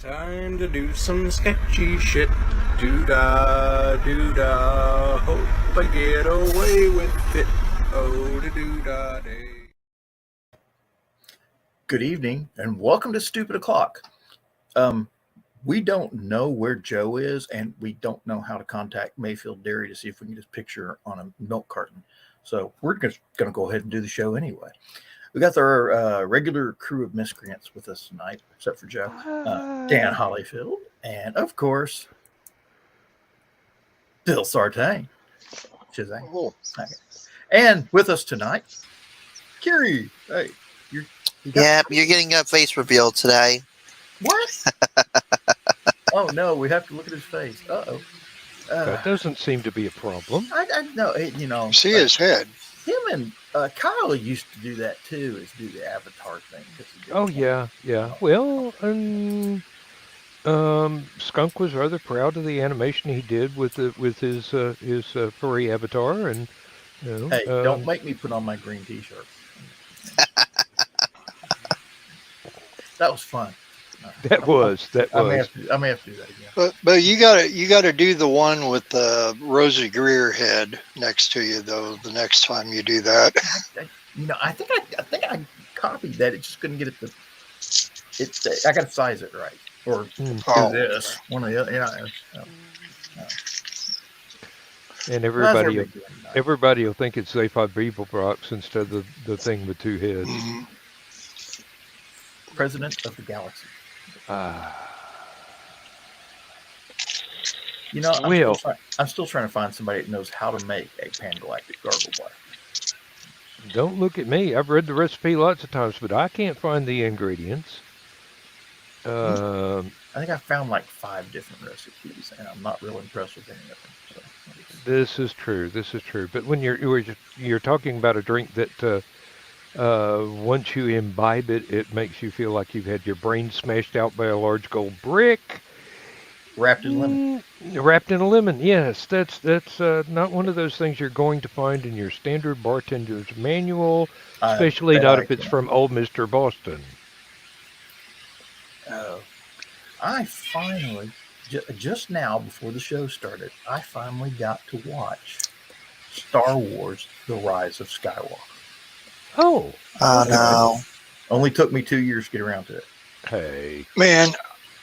Time to do some sketchy shit. Doo-dah, doo-dah, hope I get away with it. Oh, the doo-dah day. Good evening, and welcome to Stupid O'Clock. We don't know where Joe is, and we don't know how to contact Mayfield Dairy to see if we can get his picture on a milk carton. So we're just going to go ahead and do the show anyway. We got our regular crew of miscreants with us tonight, except for Joe, Dan Hollyfield, and of course, Bill Sartain. Shazang. Cool. Okay. And with us tonight, Kiri. Hey, you're getting a face reveal today. What? Oh no, we have to look at his face. Uh-oh. That doesn't seem to be a problem. I know, you know. See his head. Him and Kyle used to do that too, is do the avatar thing. Oh yeah. Well, Skunk was rather proud of the animation he did with his furry avatar, and you know, hey, don't make me put on my green T-shirt. That was fun. That was. I may have to do that again. But you gotta do the one with the Rosie Greer head next to you though. The next time you do that. I think I copied that. It just couldn't get it to. I got to size it right, or do this one of the other. And everybody will think it's Zaphod Beeblebrox instead of the thing with two heads. Mm-hmm. President of the Galaxy. I'm still trying to find somebody that knows how to make a pan-galactic gargle blast. Don't look at me. I've read the recipe lots of times, but I can't find the ingredients. I think I found like 5 different recipes, and I'm not real impressed with any of them. So. This is true. But when you're talking about a drink that once you imbibe it, it makes you feel like you've had your brain smashed out by a large gold brick. Wrapped in lemon. Wrapped in a lemon, yes. That's not one of those things you're going to find in your standard bartender's manual, especially not if it's from old Mr. Boston. I finally, just now before the show started, I finally got to watch Star Wars: The Rise of Skywalker. Oh no! Only took me 2 years to get around to it. Hey, Man,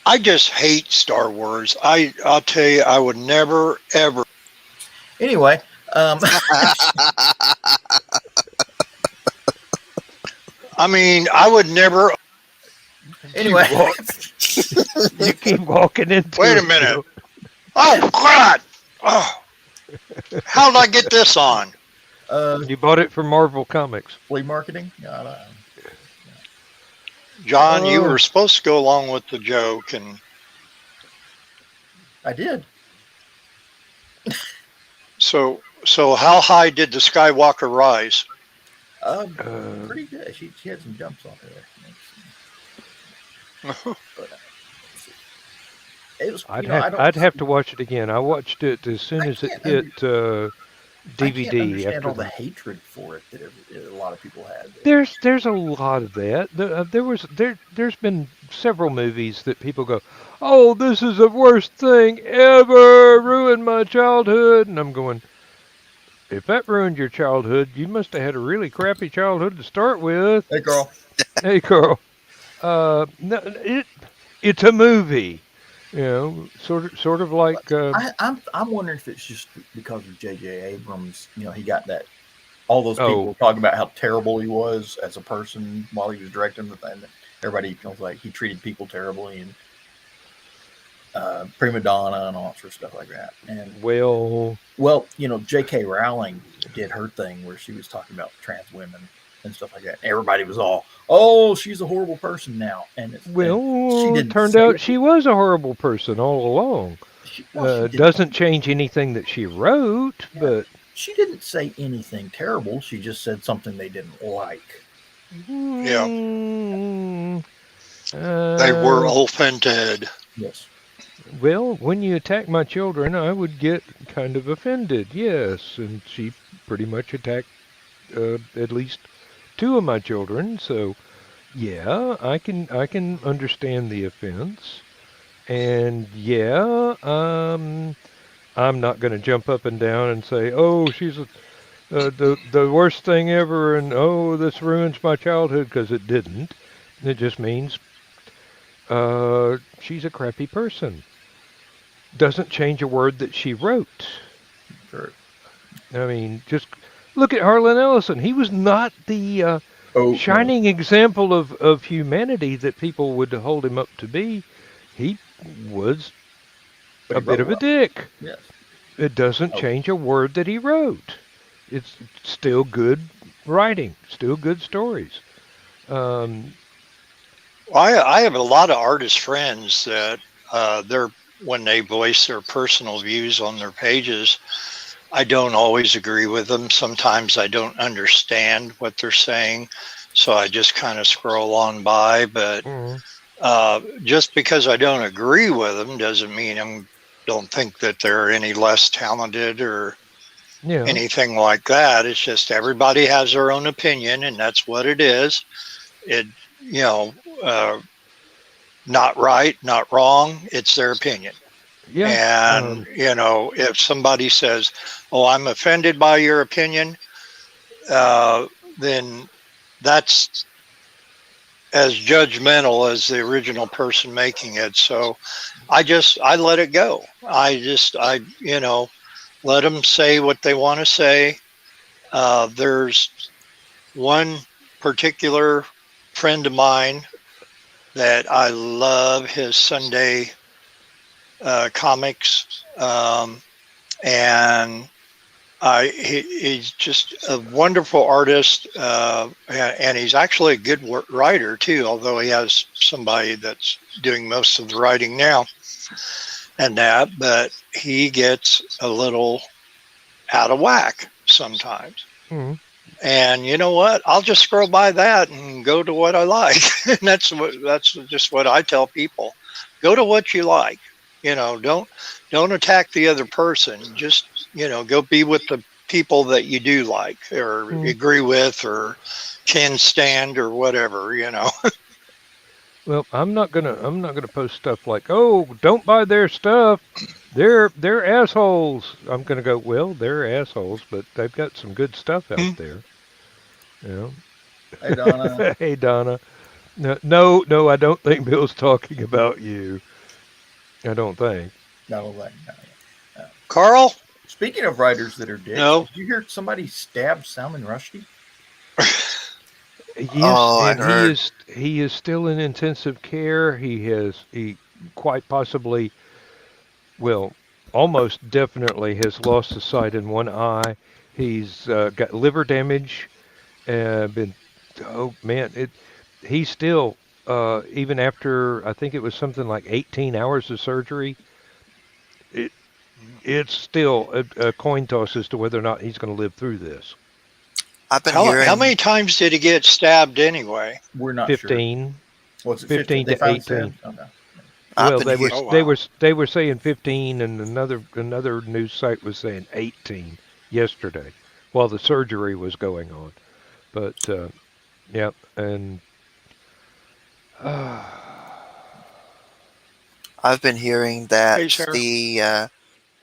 I just hate Star Wars. I'll tell you, I would never ever. Anyway, I mean, I would never. Anyway, you keep walking into. Wait a minute! Oh God! Oh, how did I get this on? You bought it from Marvel Comics. Flea marketing? No. John, you were supposed to go along with the joke, and I did. So how high did the Skywalker rise? Pretty good. She had some jumps on her there. But, it was. I'd have to watch it again. I watched it as soon as it hit I can't DVD understand after all the the. hatred for it that a lot of people had. There's a lot of that. There's been several movies that people go, oh, this is the worst thing ever, ruined my childhood, and I'm going, if that ruined your childhood, you must have had a really crappy childhood to start with. Hey, Carl. Hey, Carl. No, it's a movie, sort of like I'm wondering if it's just because of J.J. Abrams. He got that. All those people oh, talking about how terrible he was as a person while he was directing the thing. Everybody feels like he treated people terribly and prima donna and all that sort of stuff like that. And well, J.K. Rowling did her thing where she was talking about trans women and stuff like that. Everybody was all, "Oh, she's a horrible person now," and she didn't turned say out it. she was a horrible person all along. She didn't. Doesn't change anything that she wrote, Yeah, but she didn't say anything terrible. She just said something they didn't like. Yeah, mm, they were uh, offended. Yes. well, when you attack my children, I would get kind of offended. Yes, and she pretty much attacked at least two of my children. So yeah, I can understand the offense, and yeah, I'm not going to jump up and down and say, oh, she's the worst thing ever, and oh, this ruins my childhood, because it didn't. It just means she's a crappy person. Doesn't change a word that she wrote. Sure. I mean, just look at Harlan Ellison. He was not the Oh, no. shining example of humanity that people would hold him up to be. He was But a he bit wrote of a well. dick. Yes. It doesn't Oh. change a word that he wrote. It's still good writing, still good stories. Um, I have a lot of artist friends that they're when they voice their personal views on their pages, I don't always agree with them. Sometimes I don't understand what they're saying, so I just kind of scroll on by. But mm, just because I don't agree with them doesn't mean I don't think that they're any less talented or yeah, anything like that. It's just everybody has their own opinion, and that's what it is. It, you know, uh, not right, not wrong. It's their opinion. yeah. And, if somebody says, oh, I'm offended by your opinion, then that's as judgmental as the original person making it. So I let it go. Let them say what they want to say. There's one particular friend of mine that I love his Sunday comics, and he's just a wonderful artist, and he's actually a good writer too. Although he has somebody that's doing most of the writing now, and that, but he gets a little out of whack sometimes. Mm, And you know what? I'll just scroll by that and go to what I like. And that's just what I tell people. Go to what you like. Don't attack the other person. Just, go be with the people that you do like or mm. agree with or can stand or whatever. Well, I'm not gonna post stuff like, "Oh, don't buy their stuff. They're assholes." I'm gonna go, "Well, they're assholes, but they've got some good stuff out there." You Hey, Donna. know. Hey, Donna. No, I don't think Bill's talking about you. I don't think. No, no. Carl? Speaking of writers that are dicks, No. did you hear somebody stab Salman Rushdie? Yes, Oh, I and heard. he is still in intensive care. He quite possibly, well, almost definitely has lost the sight in one eye. He's got liver damage. Been, oh man, he's still even after I think it was something like 18 hours of surgery. It it's still a coin toss as to whether or not he's going to live through this. I've been How hearing. many times did he get stabbed anyway? We're not sure. 15, What's it? 15 They to finally 18. said. Okay. I've Well, been they hearing. were Oh, they wow. were they were saying 15, and another news site was saying 18. yesterday while the surgery was going on. But yeah, and I've been hearing that Hey, Sarah. the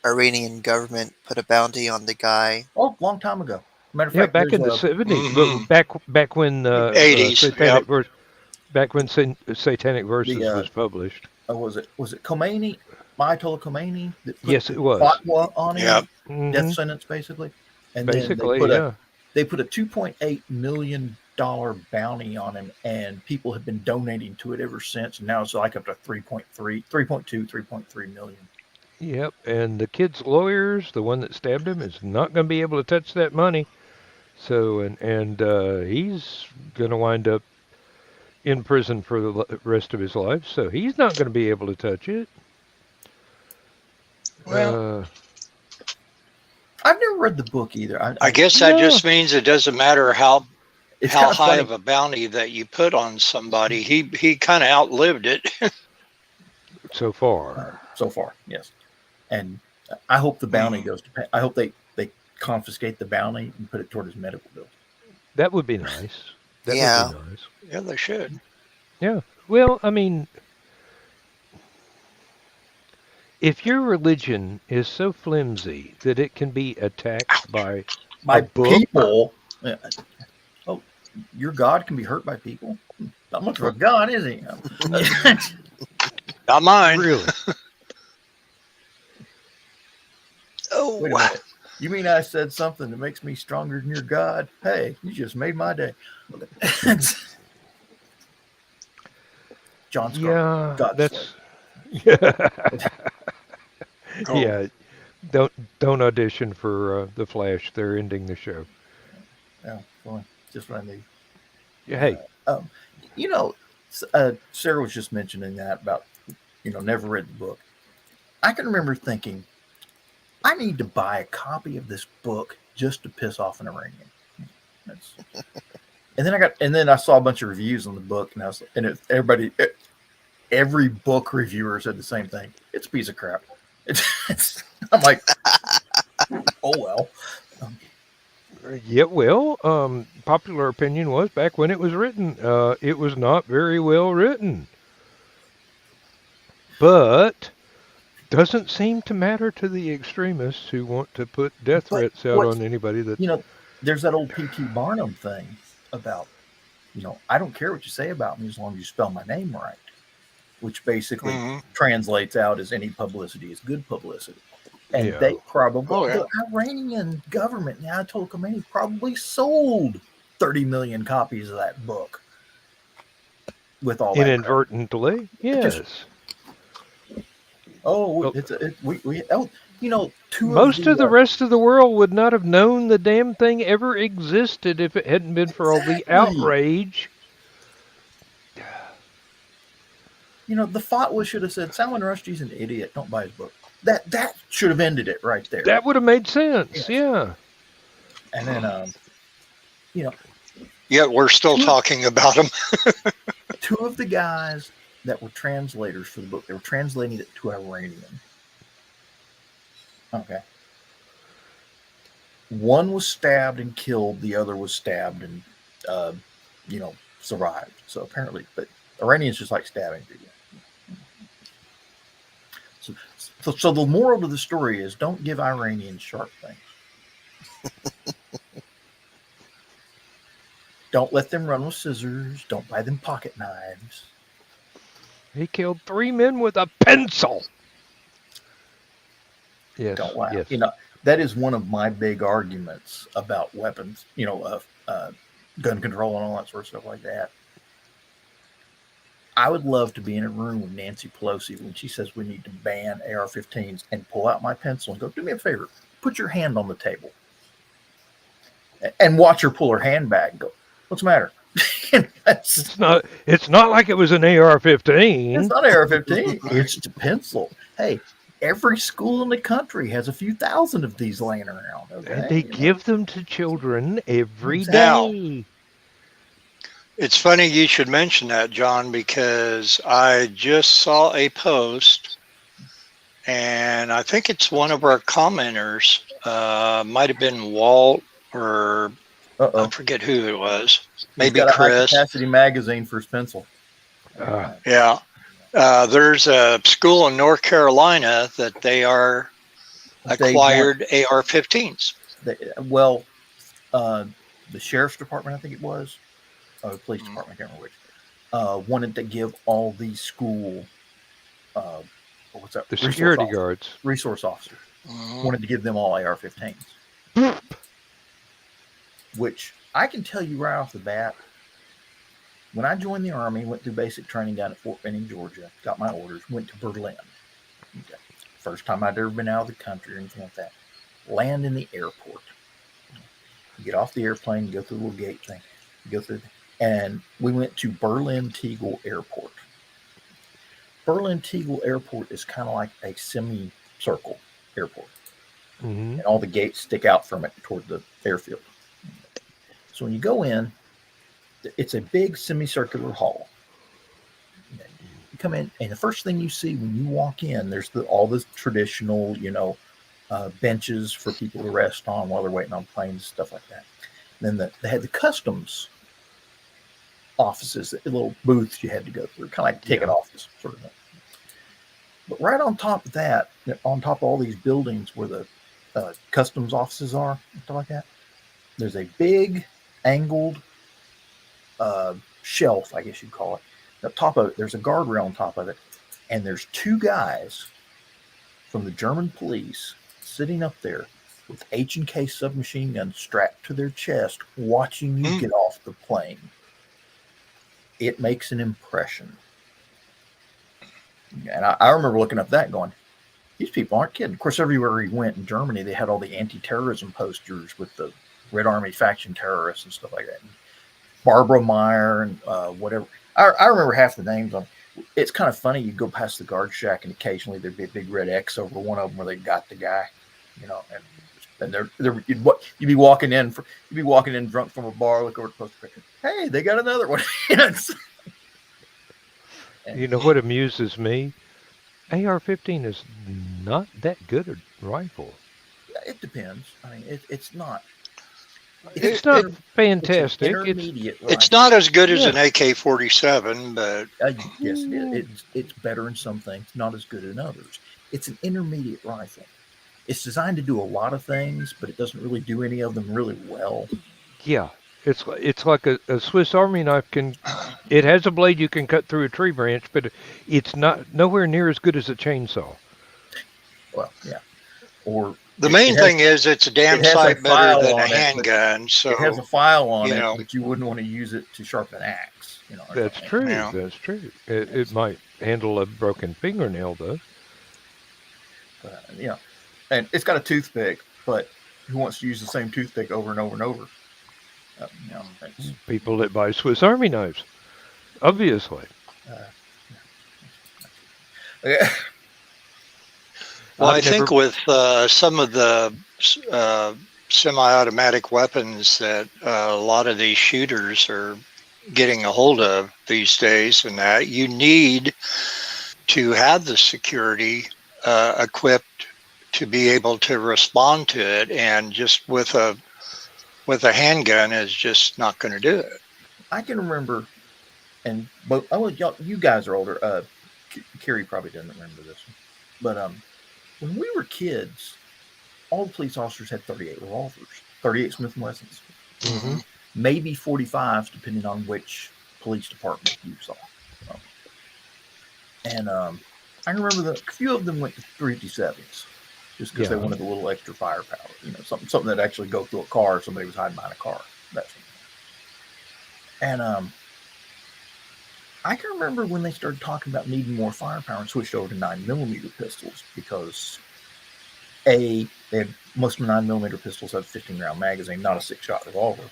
Iranian government put a bounty on the guy. Oh, long time ago. Matter of yeah, fact, back there's in the a 70s, Mhm. back when 80s. Yep. back when Satanic Verses the was published. was it Khomeini, Ayatollah Khomeini, that put Yes, the it was. fatwa on Yep. him, death Hmm. sentence basically, and then Basically, yeah. they put a $2.8 million bounty on him, and people have been donating to it ever since. And now it's like up to 3.3 million. Yep, and the kid's lawyers, the one that stabbed him, is not going to be able to touch that money. So, and he's going to wind up in prison for the rest of his life. So he's not going to be able to touch it. Well, I've never read the book either. I guess that No. just means it doesn't matter how It's kind of high funny of a bounty that you put on somebody. He kind of outlived it. So far. so far, yes. And I hope the bounty goes to. I hope they confiscate the bounty and put it toward his medical bill. That would be nice. That Yeah. would be nice. Yeah, they should. Yeah. Well, I mean, if your religion is so flimsy that it can be attacked by By book? people. Oh, your God can be hurt by people. Not much of a God, is he? Not mine. really, Oh, Wait a minute. You mean I said something that makes me stronger than your God? Hey, you just made my day. John Scar. yeah, God that's Oh. yeah. Don't audition for The Flash. They're ending the show. Yeah, well, just what I need. Yeah, hey, You know, Sarah was just mentioning that about, never read the book. I can remember thinking, I need to buy a copy of this book just to piss off an Iranian. And then I saw a bunch of reviews on the book, and every book reviewer said the same thing. It's a piece of crap. I'm like, oh well. yeah. Well, popular opinion was back when it was written, it was not very well written, but doesn't seem to matter to the extremists who want to put death But threats out what's- on anybody that. There's that old P.T. Barnum thing about, I don't care what you say about me as long as you spell my name right, which basically Mhm. translates out as any publicity is good publicity. And Yeah. they probably, Oh, yeah. the Iranian government, the Ayatollah Khomeini, probably sold 30 million copies of that book with all that crap. Inadvertently, yes. Oh, two Most of the rest of the world would not have known the damn thing ever existed if it hadn't been for all the Exactly. outrage. The fatwa should have said Salman Rushdie's an idiot. Don't buy his book. That should have ended it right there. That would have made sense. Yes. Yeah. And then, Yet we're still talking about him. two of the guys that were translators for the book, they were translating it to Iranian. Okay. One was stabbed and killed. The other was stabbed and, survived. So apparently, but Iranians just like stabbing people. So the moral to the story is don't give Iranians sharp things. Don't let them run with scissors. Don't buy them pocket knives. He killed 3 men with a pencil. Yes. Don't laugh. Yes. That is one of my big arguments about weapons, gun control and all that sort of stuff like that. I would love to be in a room with Nancy Pelosi when she says we need to ban AR-15s and pull out my pencil and go, do me a favor, put your hand on the table. And watch her pull her hand back and go, what's the matter? It's not like it was an AR-15. It's not AR-15. It's a pencil. Hey, every school in the country has a few thousand of these laying around. Okay? And they give them to children every Exactly. day. It's funny you should mention that, John, because I just saw a post, and I think it's one of our commenters. Might have been Walt or I forget who it was. Maybe He's got a high Chris. capacity magazine for his pencil. Yeah. There's a school in North Carolina that they are acquired AR-15s. The sheriff's department, I think it was, or the police department, I can't remember which, wanted to give all these school, what's that? The security guards. Resource officers wanted to give them all AR-15s. Which I can tell you right off the bat, when I joined the Army, went through basic training down at Fort Benning, Georgia, got my orders, went to Berlin. Okay. First time I'd ever been out of the country or anything like that. Land in the airport. You get off the airplane, you go through the little gate thing, and we went to Berlin Tegel Airport. Berlin Tegel Airport is kind of like a semicircle airport. And all the gates stick out from it toward the airfield. So when you go in, it's a big semicircular hall. You come in, and the first thing you see when you walk in, there's all the traditional, benches for people to rest on while they're waiting on planes, stuff like that. And then they had the customs offices, the little booths you had to go through, kind of like ticket office sort of thing. But right on top of that, on top of all these buildings where the customs offices are, stuff like that, there's a big angled shelf, I guess you'd call it. Up top of it, there's a guardrail on top of it, and there's two guys from the German police sitting up there with H&K submachine guns strapped to their chest, watching you get off the plane. It makes an impression. And I remember looking up that going, these people aren't kidding. Of course, everywhere he went in Germany, they had all the anti-terrorism posters with the Red Army faction terrorists and stuff like that. And Barbara Meyer and whatever. I remember half the names on. It's kind of funny. You go past the guard shack, and occasionally there'd be a big red X over one of them where they got the guy, and you'd be walking in drunk from a bar, look over the poster, hey, they got another one. You know what amuses me? AR-15 is not that good a rifle. It depends. I mean, it's not. It's not fantastic. It's not as good as an AK-47, but yes, it's better in some things, not as good in others. It's an intermediate rifle. It's designed to do a lot of things, but it doesn't really do any of them really well. Yeah, it's like a Swiss Army knife it has a blade you can cut through a tree branch, but it's nowhere near as good as a chainsaw. Well, yeah. Or the main thing is it's a damn sight better than a handgun. So it has a file on it, but you wouldn't want to use it to sharpen an axe. That's true. Yeah. That's true. It might handle a broken fingernail, though. And it's got a toothpick, but who wants to use the same toothpick over and over and over? People that buy Swiss Army knives, obviously. Well, I think with some of the semi-automatic weapons that a lot of these shooters are getting a hold of these days, and that you need to have the security equipped to be able to respond to it, and just with a handgun is just not going to do it. I can remember, you guys are older. Kerry probably doesn't remember this one, but when we were kids, all the police officers had 38 revolvers, 38 Smith & Wessons, maybe 45s, depending on which police department you saw. And I remember a few of them went to 357s, just because they wanted a little extra firepower, something that actually go through a car if somebody was hiding behind a car, that sort of thing. And I can remember when they started talking about needing more firepower and switched over to 9mm pistols, because A, most of the 9mm pistols have a 15-round magazine, not a 6-shot revolver,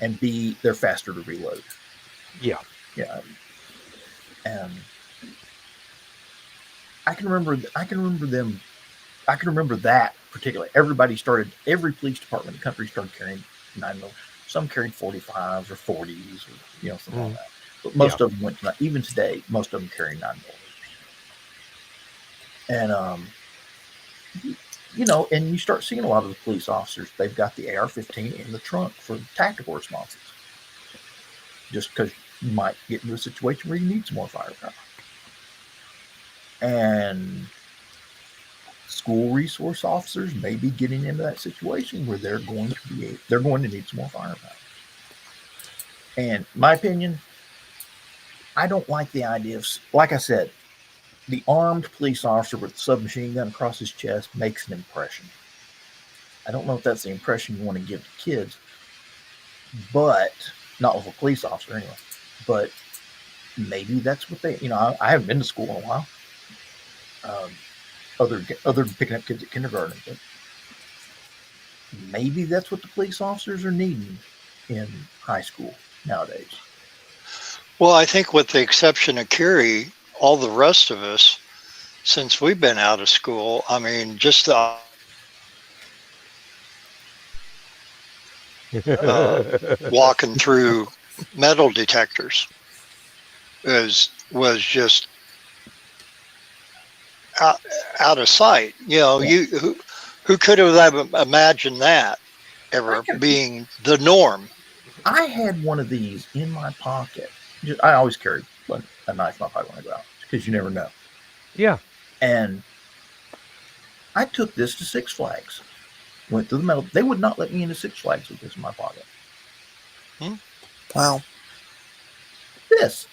and B, they're faster to reload. Yeah. And I can remember that particularly. Every police department in the country started carrying 9mm. Some carried 45s or 40s or something like that. But most of them went to, even today, most of them carry 9mm. And you know, and you start seeing a lot of the police officers. They've got the AR-15 in the trunk for tactical responses, just because you might get into a situation where you need some more firepower. And school resource officers may be getting into that situation where they're going to need some more firepower. And my opinion, I don't like the idea of, like I said, the armed police officer with a submachine gun across his chest makes an impression. I don't know if that's the impression you want to give to kids, but not with a police officer anyway. But maybe that's what they, you know, I haven't been to school in a while. Other than picking up kids at kindergarten, but maybe that's what the police officers are needing in high school nowadays. Well, I think with the exception of Kerry, all the rest of us, since we've been out of school, I mean, just the walking through metal detectors was just out of sight. You know, who could have imagined that ever being the norm? I had one of these in my pocket. I always carry a knife in my pocket when I go out because you never know. Yeah. And I took this to Six Flags. Went through the metal. They would not let me into Six Flags with this in my pocket. Wow. This.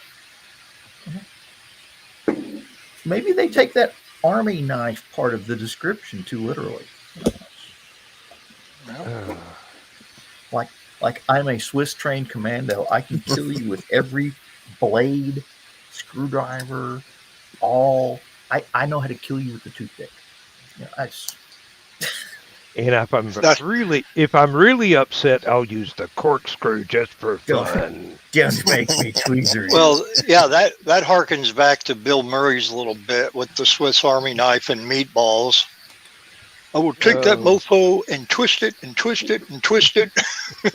Maybe they take that army knife part of the description too literally. Like I'm a Swiss trained commando. I can kill you with every blade, screwdriver, all. I know how to kill you with the toothpick. You know, and if I'm really upset, I'll use the corkscrew just for fun. Just make me tweezer. Well, yeah, that harkens back to Bill Murray's little bit with the Swiss Army knife and meatballs. I will take that mofo and twist it and twist it and twist it. You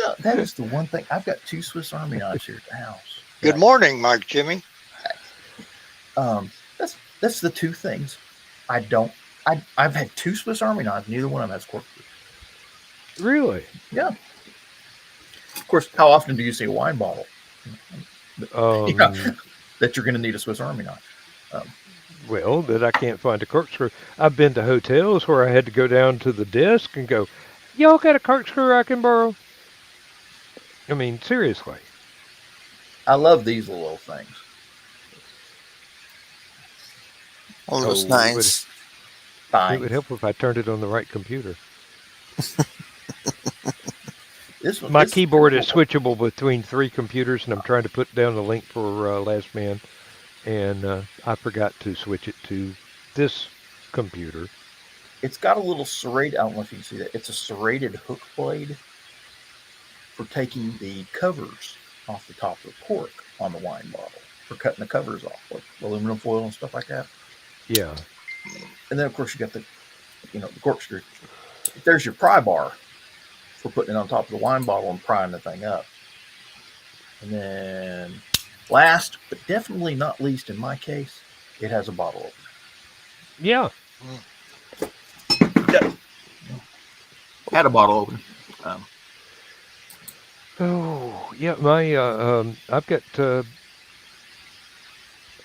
know, that is the one thing. I've got 2 Swiss Army knives here at the house. Good morning, Mike Jimmy. That's the 2 things. I've had 2 Swiss Army knives. Neither one of them has corkscrew. Really? Yeah. Of course, how often do you see a wine bottle? That you're going to need a Swiss Army knife. Well, that I can't find a corkscrew. I've been to hotels where I had to go down to the desk and go, y'all got a corkscrew I can borrow? I mean, seriously. I love these little things. Almost nice. It would help if I turned it on the right computer. My keyboard is switchable between 3 computers, and I'm trying to put down the link for Last Man, and I forgot to switch it to this computer. It's got a little serrated, I don't know if you can see that, it's a serrated hook blade for taking the covers off the top of the cork on the wine bottle, for cutting the covers off, like aluminum foil and stuff like that. Yeah. And then, of course, you got the corkscrew. There's your pry bar for putting it on top of the wine bottle and prying the thing up. And then, last but definitely not least in my case, it has a bottle opener. Yeah. Had a bottle opener. I've got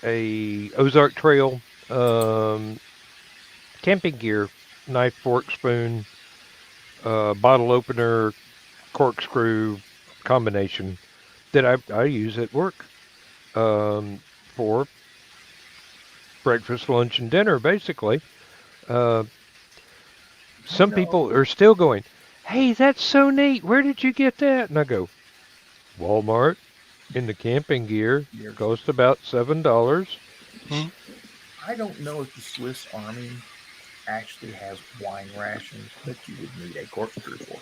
a Ozark Trail camping gear, knife, fork, spoon, bottle opener, corkscrew combination that I use at work for breakfast, lunch, and dinner, basically. Some people are still going, hey, that's so neat. Where did you get that? And I go, Walmart in the camping gear. Cost about $7. I don't know if the Swiss Army actually has wine rations that you would need a corkscrew for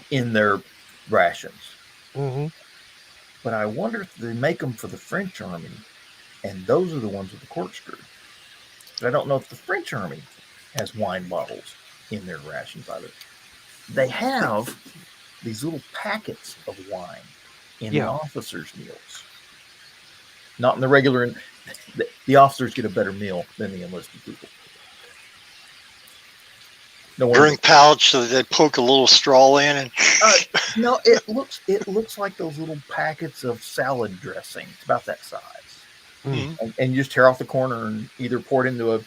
in their rations. Mm-hmm. But I wonder if they make them for the French Army, and those are the ones with the corkscrew. But I don't know if the French Army has wine bottles in their rations either. They have these little packets of wine in the officers' meals. Not in the regular. The officers get a better meal than the enlisted people. No wonder. Drink pouch so they poke a little straw in and No, it looks like those little packets of salad dressing. It's about that size. And you just tear off the corner and either pour it into a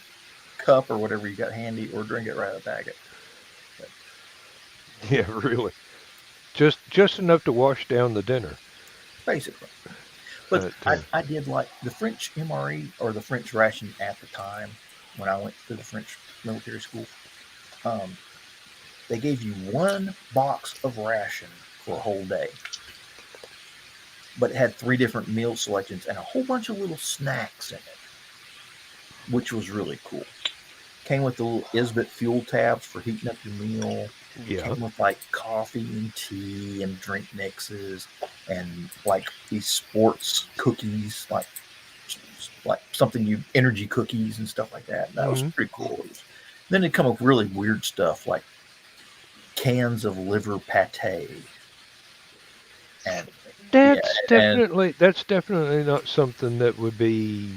cup or whatever you got handy, or drink it right out of the packet. Yeah, really. Just enough to wash down the dinner. Basically. But I did like the French MRE, or the French ration at the time when I went to the French military school. They gave you one box of ration for a whole day, but it had 3 different meal selections and a whole bunch of little snacks in it, which was really cool. Came with the little Isbit fuel tabs for heating up your meal. Yeah. Came with like coffee and tea and drink mixes and like these sports cookies, like something energy cookies and stuff like that. That was pretty cool. Then they come up with really weird stuff like cans of liver pate. And that's definitely not something that would be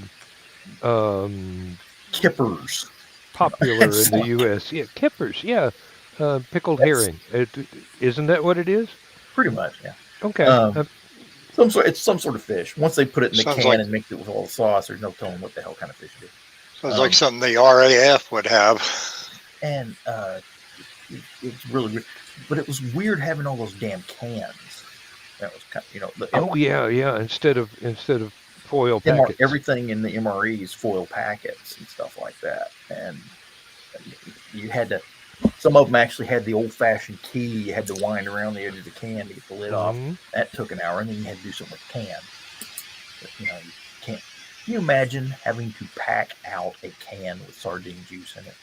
kippers popular in the U.S. Yeah, kippers. Yeah. Pickled herring. Isn't that what it is? Pretty much, yeah. Okay. It's some sort of fish. Once they put it in the can and mix it with all the sauce, there's no telling what the hell kind of fish it is. Sounds like something the RAF would have. And it's really weird. But it was weird having all those damn cans. That was kind of, yeah. Instead of foil packets. Everything in the MRE is foil packets and stuff like that. And you had to. Some of them actually had the old-fashioned key. You had to wind around the edge of the can to get the lid off. That took an hour, and then you had to do something with the can. But, you can't. Can you imagine having to pack out a can with sardine juice in it?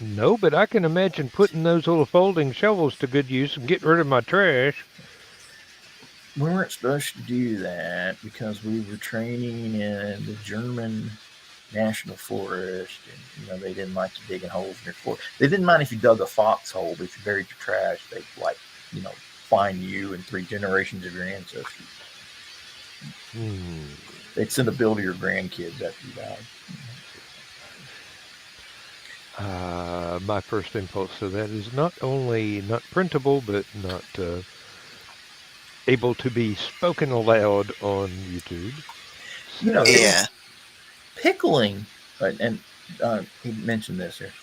No, but I can imagine putting those little folding shovels to good use and getting rid of my trash. We weren't supposed to do that because we were training in the German National Forest, and they didn't like you digging holes in your forest. They didn't mind if you dug a foxhole, but if you buried your trash, they'd fine you and 3 generations of your ancestors. They'd send a bill to your grandkids after you died. My first impulse to that is not only not printable, but not able to be spoken aloud on YouTube. Yeah. Pickling, and he mentioned this here.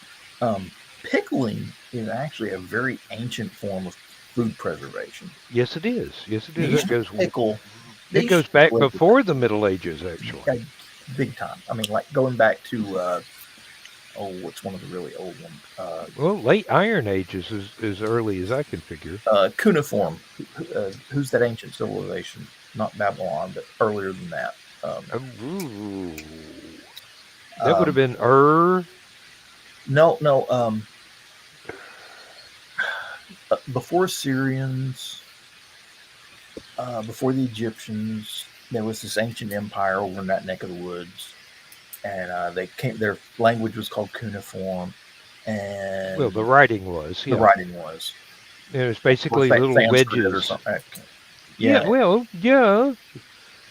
Pickling is actually a very ancient form of food preservation. Yes, it is. It goes back before the Middle Ages, actually. Big time. I mean, like going back to what's one of the really old ones? Late Iron Age is as early as I can figure. Cuneiform. Who's that ancient civilization? Not Babylon, but earlier than that. That would have been No. Before Syrians, before the Egyptians, there was this ancient empire over in that neck of the woods, and their language was called cuneiform, and the writing was. Yeah. The writing was. It was basically little wedges or something. Yeah. Yeah.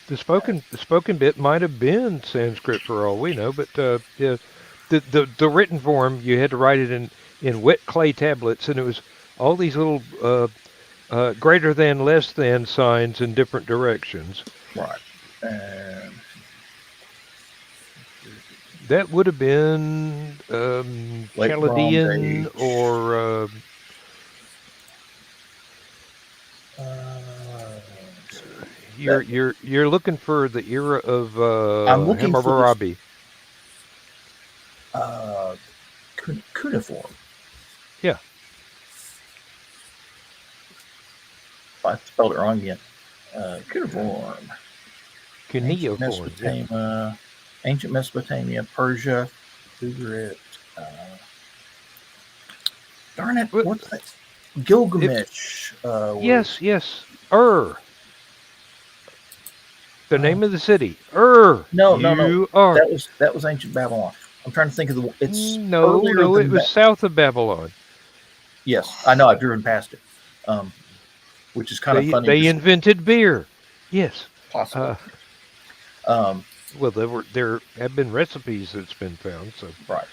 The spoken bit might have been Sanskrit for all we know, but the written form, you had to write it in wet clay tablets, and it was all these little greater than, less than signs in different directions. Right. That would have been Chaldean or. You're looking for the era of Hammurabi. Cuneiform. Yeah. I spelled it wrong again. Cuneiform. Cuneiform. Ancient Mesopotamia, Persia, Ugarit. Darn it! What's that? Gilgamesh. Yes. The name of the city. No. That was ancient Babylon. I'm trying to think of the. It's it was south of Babylon. Yes, I know. I've driven past it, which is kind of funny. They invented beer. Yes. possible. Uh, well, there have been recipes that's been found, so Right.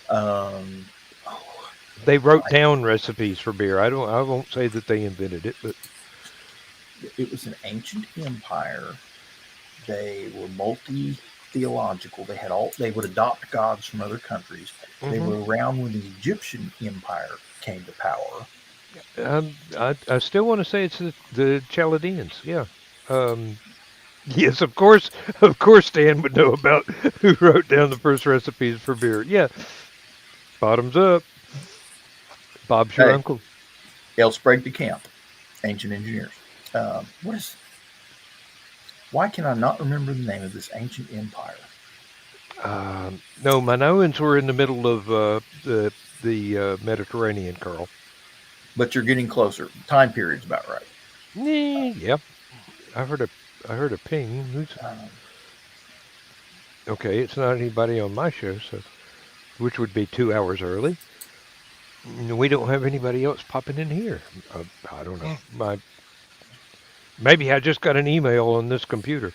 Oh, they wrote down recipes for beer. I won't say that they invented it, but it was an ancient empire. They were multi-theological. They would adopt gods from other countries. They were around when the Egyptian empire came to power. I still want to say it's the Chaldeans. Yeah. Yes, of course. Of course, Dan would know about who wrote down the first recipes for beer. Yeah. Bottoms up. Bob's your Hey. uncle. Elsprague de Camp, ancient engineers. What is? Why can I not remember the name of this ancient empire? No, Minoans were in the middle of the Mediterranean, Carl. But you're getting closer. Time period's about right. Yep. I heard a ping. Okay, it's not anybody on my show, so which would be 2 hours early. We don't have anybody else popping in here. I don't know. Maybe I just got an email on this computer.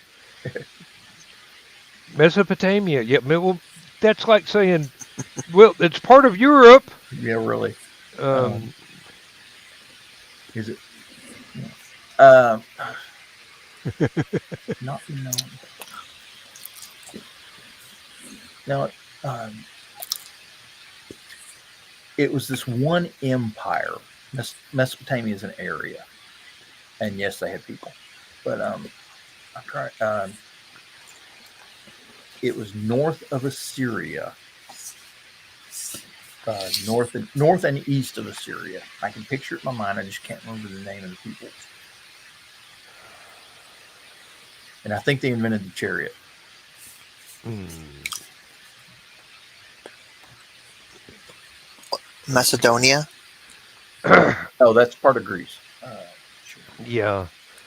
Mesopotamia. Yeah, well, that's like saying, well, it's part of Europe. Yeah, really. Is it? Not known. Now, it was this one empire. Mesopotamia is an area, and yes, they had people, but I'm trying. It was north of Assyria, north and east of Assyria. I can picture it in my mind. I just can't remember the name of the people. And I think they invented the chariot. Macedonia. Oh, that's part of Greece. Yeah.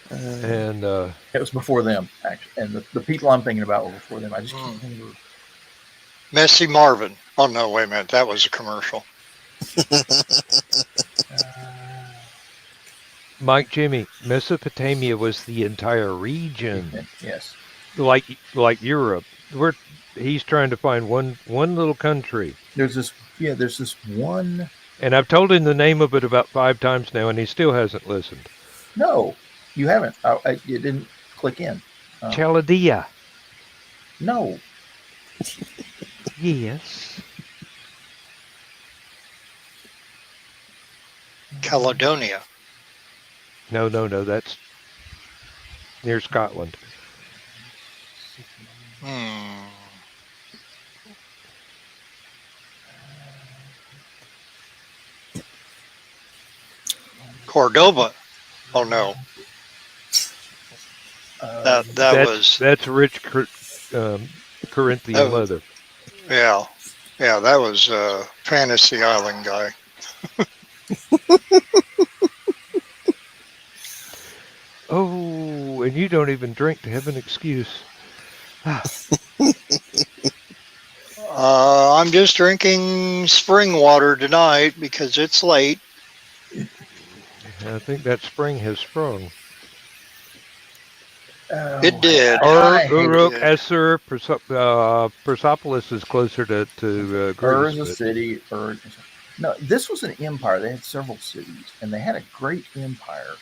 And it was before them, actually. And the people I'm thinking about were before them. I just can't remember. Messy Marvin. Oh, no, wait a minute. That was a commercial. Mike Jimmy, Mesopotamia was the entire region. Yes. Like Europe. He's trying to find one little country. There's this one. And I've told him the name of it about 5 times now, and he still hasn't listened. No, you haven't. It didn't click in. Chaldea. No. Yes. Caledonia. No. That's near Scotland. Cordoba. Oh no. That's rich Corinthian leather. Yeah, that was Fantasy Island guy. Oh, and you don't even drink to have an excuse. I'm just drinking spring water tonight because it's late. I think that spring has sprung. It did. Uruk, Esser, Persepolis is closer to Ur is a city. No, this was an empire. They had several cities, and they had a great empire.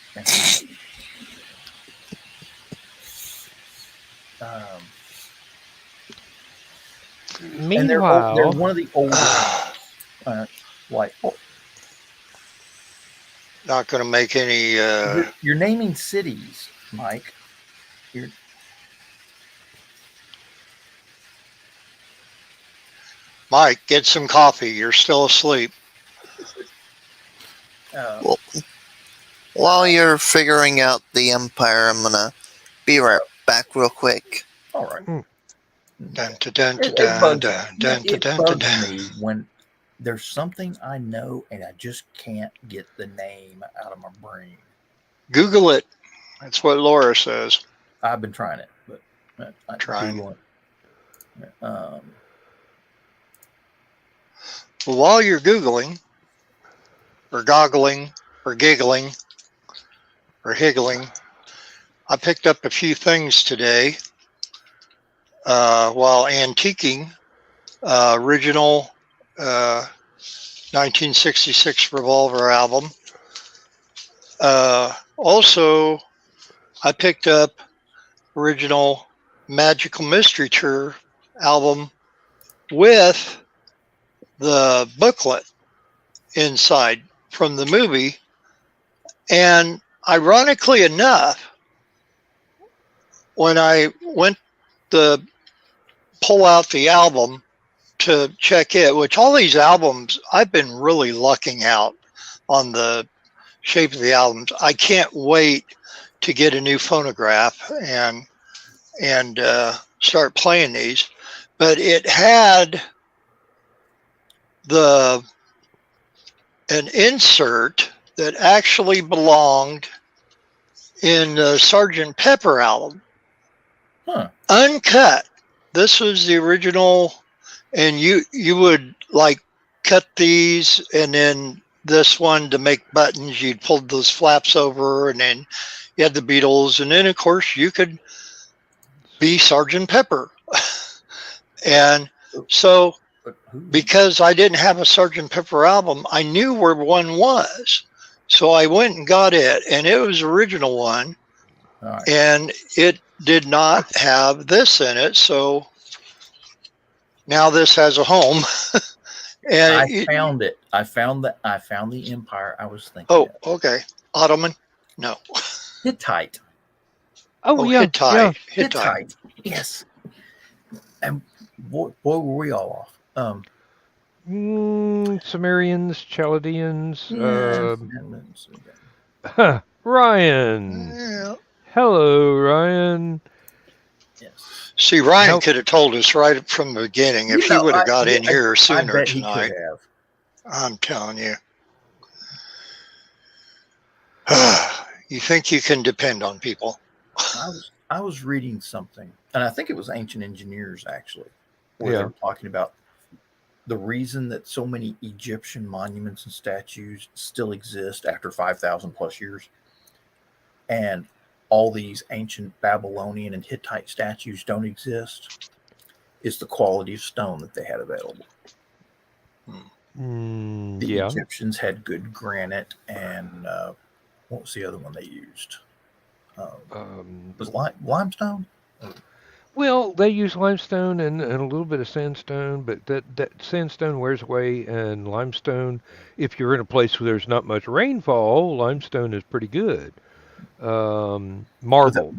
Meanwhile, they're one of the oldest. Not going to make any. You're naming cities, Mike. Mike, get some coffee. You're still asleep. Well, while you're figuring out the empire, I'm gonna be right back real quick. All right. It bugs me when there's something I know and I just can't get the name out of my brain. Google it. That's what Laura says. I've been trying it, but I'm trying. Well, while you're Googling, or goggling, or giggling, or higgling, I picked up a few things today while antiquing. Original 1966 Revolver album. Also, I picked up original Magical Mystery Tour album with the booklet inside from the movie. And ironically enough, when I went to pull out the album to check it, which all these albums, I've been really lucking out on the shape of the albums. I can't wait to get a new phonograph and start playing these. But it had an insert that actually belonged in the Sgt. Pepper album. Huh. Uncut. This was the original, and you would like cut these, and then this one to make buttons, you'd pull those flaps over, and then you had the Beatles, and then of course you could be Sgt. Pepper. And so because I didn't have a Sgt. Pepper album, I knew where one was. So I went and got it, and it was the original one. Right. And it did not have this in it. So now this has a home. And I found it. I found the empire I was thinking Oh, of. okay. Ottoman? No. Hittite. Oh, yeah. Hittite. Yeah. Hittite. Yes. And boy, were we all off. Sumerians, Chaldeans. Yes. Ryan. Yeah. Hello, Ryan. Yes. See, Ryan Nope. could have told us right from the beginning if he would have got in here I sooner bet he tonight. could have. I'm telling you. You think you can depend on people. I was reading something, and I think it was Ancient Engineers actually, where Yeah. they were talking about the reason that so many Egyptian monuments and statues still exist after 5,000 plus years, and all these ancient Babylonian and Hittite statues don't exist, is the quality of stone that they had available. The Yeah. Egyptians had good granite, and what was the other one they used? Was limestone? Well, they use limestone and a little bit of sandstone, but that sandstone wears away, and limestone, if you're in a place where there's not much rainfall, limestone is pretty good. Marble.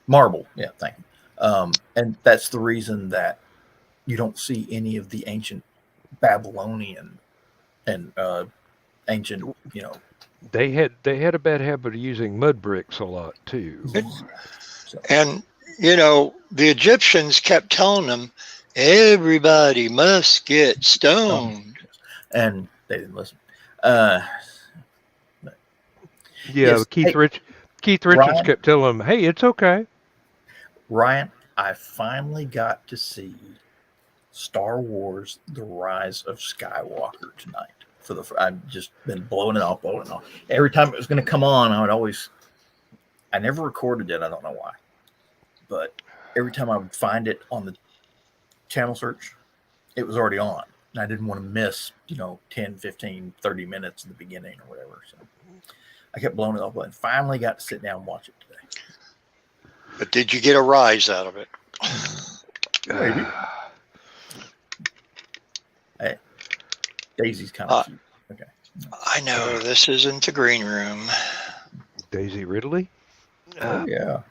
Marble, yeah, thank you. And that's the reason that you don't see any of the ancient Babylonian and ancient, They had a bad habit of using mud bricks a lot too. so, And, the Egyptians kept telling them, everybody must get stoned. and they didn't listen. Yeah, Yes, Keith hey, Richards Ryan? kept telling them, "Hey, it's okay." Ryan, I finally got to see Star Wars: The Rise of Skywalker tonight. I've just been blowing it off. Every time it was going to come on, I never recorded it. I don't know why, but every time I would find it on the channel search, it was already on. And I didn't want to miss, 10, 15, 30 minutes in the beginning or whatever. So I kept blowing it off, and finally got to sit down and watch it today. But did you get a rise out of it? Maybe. Hey, Daisy's kind of cute. Okay. I know this isn't the green room. Daisy Ridley. Oh, yeah.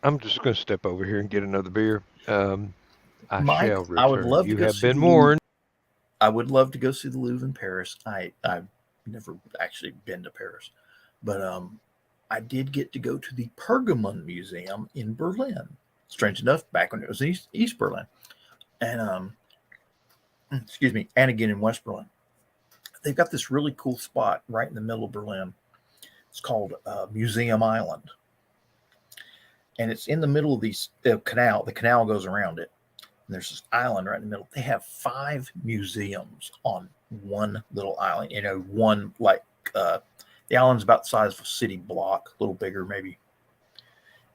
I'm just going to step over here and get another beer. I Mike, shall return. I would love to You go have see been the warned. I would love to go see the Louvre in Paris. I've never actually been to Paris, but I did get to go to the Pergamon Museum in Berlin. Strange enough, back when it was East Berlin, and and again in West Berlin. They've got this really cool spot right in the middle of Berlin. It's called Museum Island, and it's in the middle of the canal. The canal goes around it, And there's this island right in the middle. They have 5 museums on one little island. One like the island's about the size of a city block, a little bigger maybe.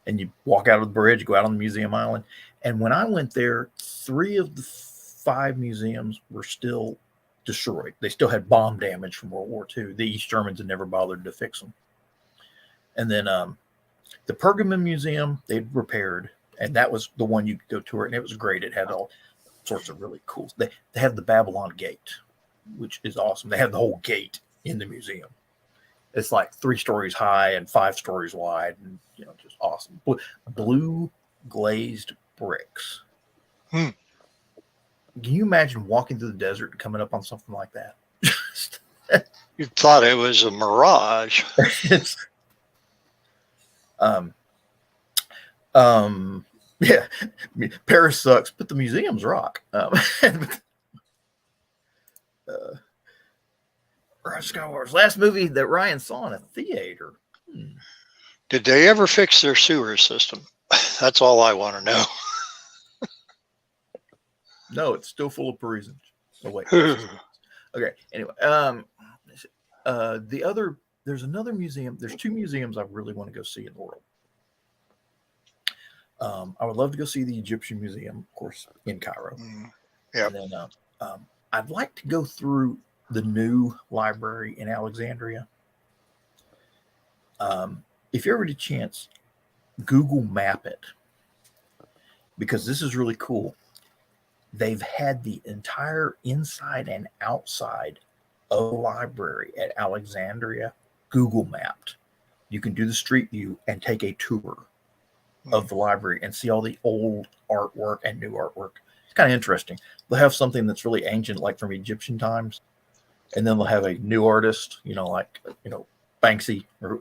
And you walk out of the bridge, go out on the museum island. And when I went there, 3 of the 5 museums were still destroyed. They still had bomb damage from World War II. The East Germans had never bothered to fix them. And then the Pergamon Museum, they'd repaired. And that was the one you could go tour. And it was great. It had all sorts of really cool. They have the Babylon Gate, which is awesome. They have the whole gate in the museum. It's like 3 stories high and 5 stories wide, and just awesome. Blue glazed bricks. Can you imagine walking through the desert and coming up on something like that? You thought it was a mirage. Yeah. Paris sucks, but the museums rock. Skywars, last movie that Ryan saw in a theater. Did they ever fix their sewer system? That's all I want to know. No, it's still full of Parisians. Oh wait. Okay. Anyway, there's another museum. There's 2 museums I really want to go see in the world. I would love to go see the Egyptian Museum, of course, in Cairo. Yeah. And then I'd like to go through the new library in Alexandria. If you ever get a chance, Google Map it, because this is really cool. They've had the entire inside and outside of the library at Alexandria Google mapped. You can do the street view and take a tour of the library and see all the old artwork and new artwork. It's kind of interesting. They'll have something that's really ancient, like from Egyptian times, and then they'll have a new artist, like Banksy, or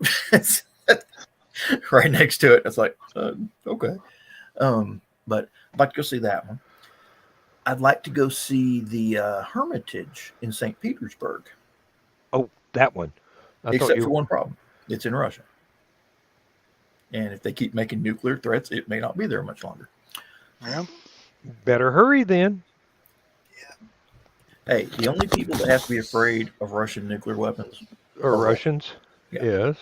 right next to it. It's like, okay. But I'd like to go see that one. I'd like to go see the Hermitage in St. Petersburg. Oh, that one. Except for one problem. It's in Russia. And if they keep making nuclear threats, it may not be there much longer. Yeah. Better hurry then. Hey, the only people that have to be afraid of Russian nuclear weapons Or Russians. Yeah. Yes.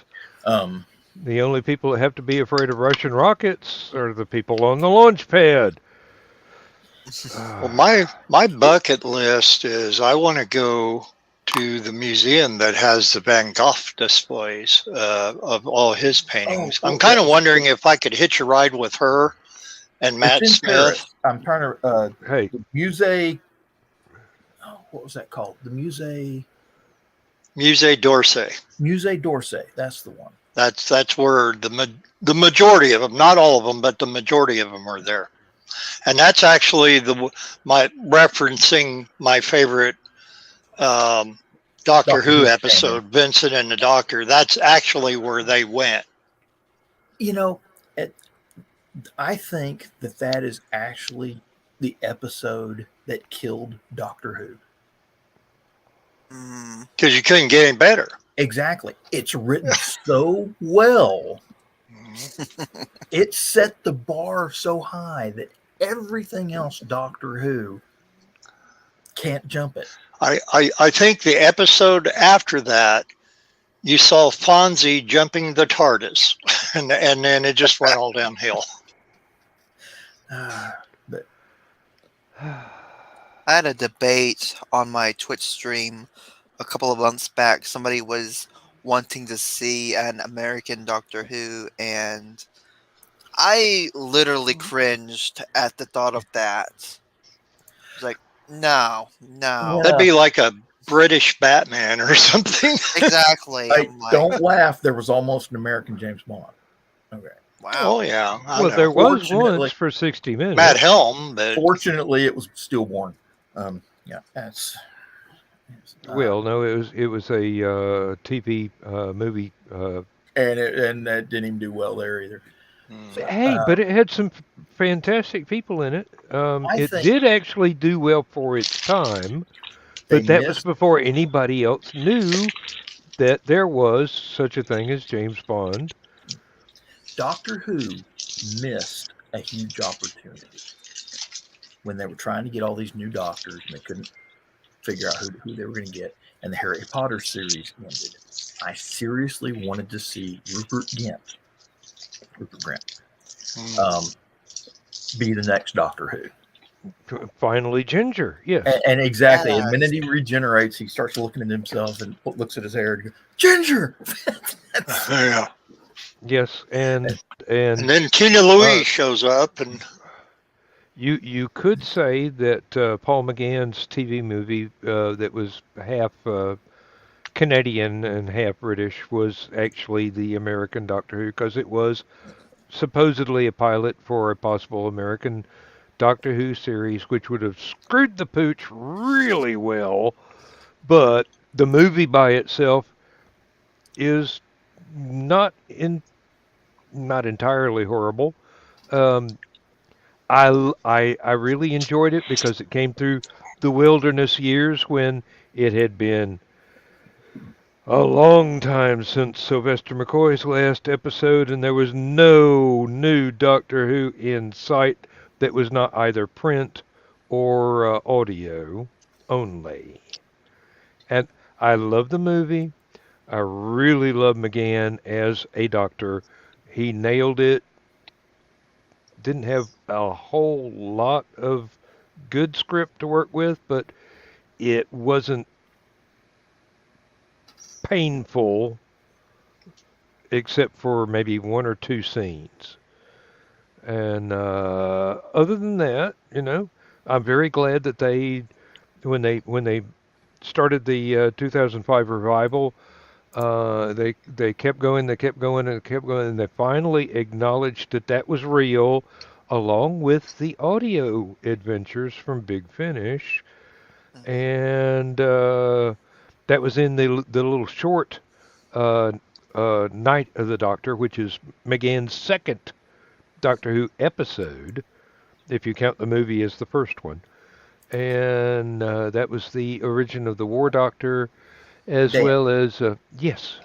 The only people that have to be afraid of Russian rockets are the people on the launch pad. Well, my bucket list is I want to go to the museum that has the Van Gogh displays of all his paintings. I'm kind of wondering if I could hitch a ride with her and Matt Smith. Paris. I'm trying to. Hey, the Musée. Oh, what was that called? The Musée d'Orsay. Musée d'Orsay. That's the one. That's where the majority of them, not all of them, but the majority of them are there. And that's actually referencing my favorite Doctor Who episode, Vincent and the Doctor. That's actually where they went. I think that is actually the episode that killed Doctor Who. Because you couldn't get any better. Exactly. It's written so well. It set the bar so high that everything else Doctor Who can't jump it. I think the episode after that, you saw Fonzie jumping the TARDIS, and then it just went all downhill. But I had a debate on my Twitch stream a couple of months back. Somebody was wanting to see an American Doctor Who, and I literally cringed at the thought of that. It's like, no. That'd be like a British Batman or something. Exactly. Don't laugh. There was almost an American James Bond. Okay. Wow. Oh, yeah. Well, there was once for 60 minutes. Matt Helm. But fortunately, it was stillborn. That's... Well, no, it was a TV movie. And that didn't even do well there either. Hey, but it had some fantastic people in it. It did actually do well for its time, but that was before anybody else knew that there was such a thing as James Bond. Doctor Who missed a huge opportunity. when they were trying to get all these new doctors and they couldn't figure out who they were going to get, and the Harry Potter series ended. I seriously wanted to see Rupert Grint, be the next Doctor Who. Finally, Ginger. Yes. And exactly, the minute he regenerates, he starts looking at himself and looks at his hair and goes, Ginger! Yeah. Yes, and then Tina Louise shows up, and you could say that Paul McGann's TV movie that was half Canadian and half British was actually the American Doctor Who, because it was supposedly a pilot for a possible American Doctor Who series, which would have screwed the pooch really well. But the movie by itself is not entirely horrible. I really enjoyed it because it came through the wilderness years when it had been a long time since Sylvester McCoy's last episode, and there was no new Doctor Who in sight that was not either print or audio only. And I love the movie. I really love McGann as a doctor. He nailed it. Didn't have a whole lot of good script to work with, but it wasn't painful except for maybe one or two scenes. And other than that, I'm very glad that when they started the 2005 revival, they kept going, and they finally acknowledged that was real, along with the audio adventures from Big Finish, and that was in the little short Night of the Doctor, which is McGann's second Doctor Who episode, if you count the movie as the first one. And that was the origin of the War Doctor, as Dan, well as, yes.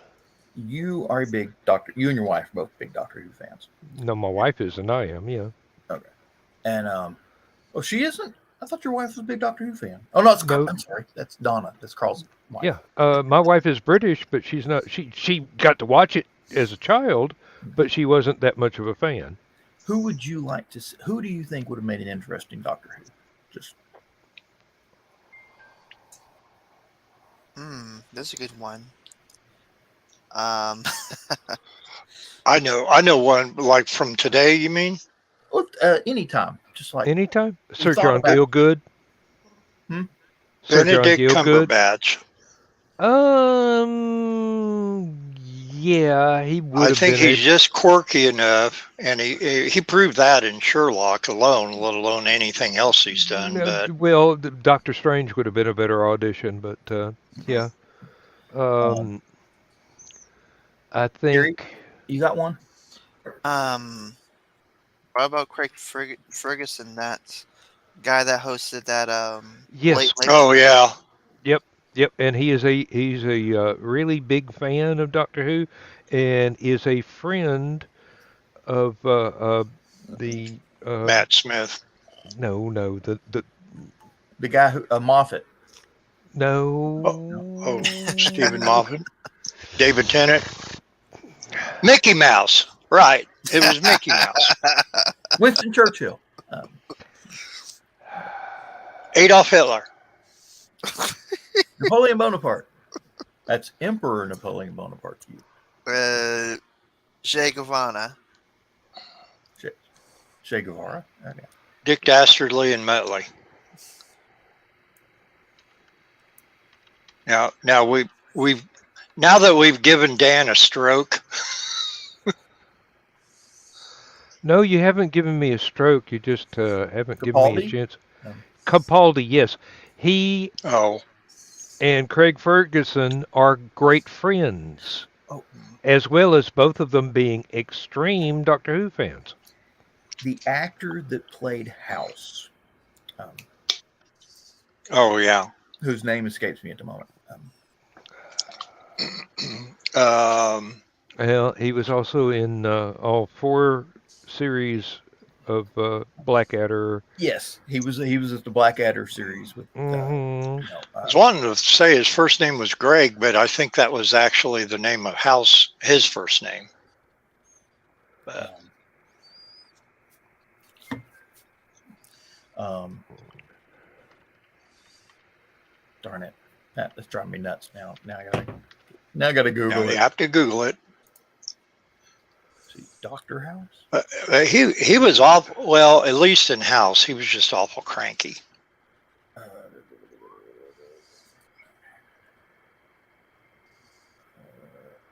You are a big Doctor, you and your wife are both big Doctor Who fans. No, my wife is, and I am, yeah. Okay. And, oh, she isn't? I thought your wife was a big Doctor Who fan. Oh, no, I'm sorry. That's Donna. That's Carl's wife. Yeah. My wife is British, but she's not, she got to watch it as a child, but she wasn't that much of a fan. Who would you like to see? Who do you think would have made an interesting Doctor Who? Just. That's a good one. I know one, like from today, you mean? Well, anytime. Just like anytime. Sir John Gielgud. Sir Benedict John Gielgud. Cumberbatch. Yeah, he would. I think he's just quirky enough, and he proved that in Sherlock alone, let alone anything else he's done. But well, Doctor Strange would have been a better audition, but yeah. I think. Gary, you got one? What about Craig Ferguson, that guy that hosted that yes. late oh yeah. Yep, and he's a really big fan of Doctor Who, and is a friend of the Matt Smith. No, The guy who Moffat. No. Oh, Stephen Moffat. David Tennant. Mickey Mouse. Right. It was Mickey Mouse. Winston Churchill. Adolf Hitler. Napoleon Bonaparte. That's Emperor Napoleon Bonaparte to you. Che Guevara. Che Guevara. Okay. Dick Dastardly and Muttley. Now that we've given Dan a stroke. No, you haven't given me a stroke. You just haven't Capaldi? given me a chance. Capaldi, yes. He and Craig Ferguson are great friends, as well as both of them being extreme Doctor Who fans. The actor that played House. Oh, yeah. Whose name escapes me at the moment. Well, he was also in all 4 series Blackadder. Yes, he was at the Blackadder series with. Mhm. I was wanting to say his first name was Greg, but I think that was actually the name of his first name. Darn it, that's driving me nuts now. Now I gotta Google You it. have to Google it. See, Doctor House. He was awful. Well, at least in House, he was just awful cranky.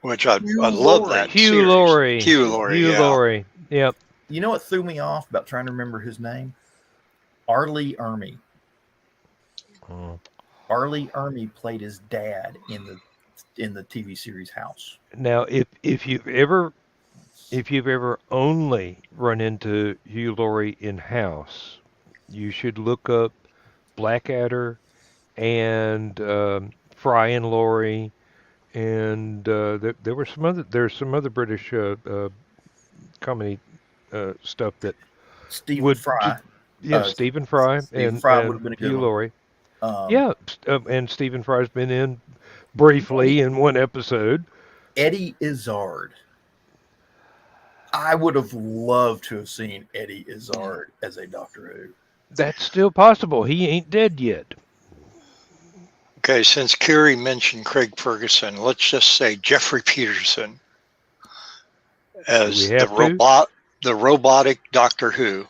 Which I love that Hugh series. Laurie. Hugh Laurie. Hugh Yeah. Laurie. Yep. You know what threw me off about trying to remember his name? Arlie Ermey. Oh. Arlie Ermey played his dad in the TV series House. Now, if you've ever only run into Hugh Laurie in House, you should look up Blackadder and Fry and Laurie, and there's some other British comedy stuff that Stephen Fry. Stephen Fry Stephen and Fry would have been a good Hugh one. Laurie. And Stephen Fry's been in briefly in one episode. Eddie Izzard. I would have loved to have seen Eddie Izzard as a Doctor Who. That's still possible. He ain't dead yet. Okay, since Kerry mentioned Craig Ferguson, let's just say Jeffrey Peterson as the robotic Doctor Who.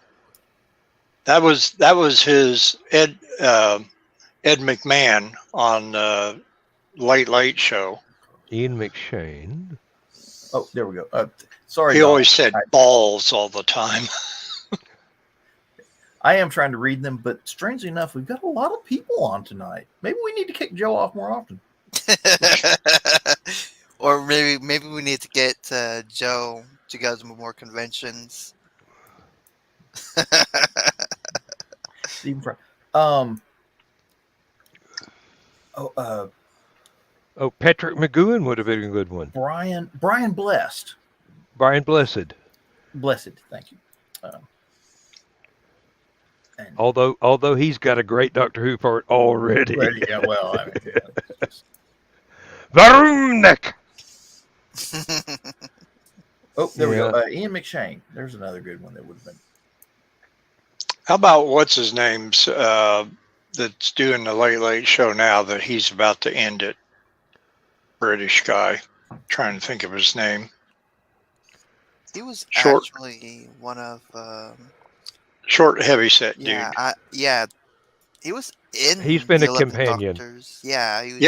That was his Ed McMahon on Late Late Show. Ian McShane. Oh, there we go. Sorry. He always said balls all the time. I am trying to read them, but strangely enough, we've got a lot of people on tonight. Maybe we need to kick Joe off more often. Or maybe we need to get Joe to go to more conventions. Stephen Fry. Patrick McGowan would have been a good one. Brian Blessed. Brian Blessed. Thank you. Although he's got a great Doctor Who part already. Yeah, well, I mean, Varumnek. Oh, there we go. Ian McShane. There's another good one that would have been. How about what's his name's that's doing the Late Late Show now that he's about to end it? British guy. I'm trying to think of his name. He was actually one of short, heavy set dude. Yeah, he was in. He's been a companion. Doctors. Yeah, he was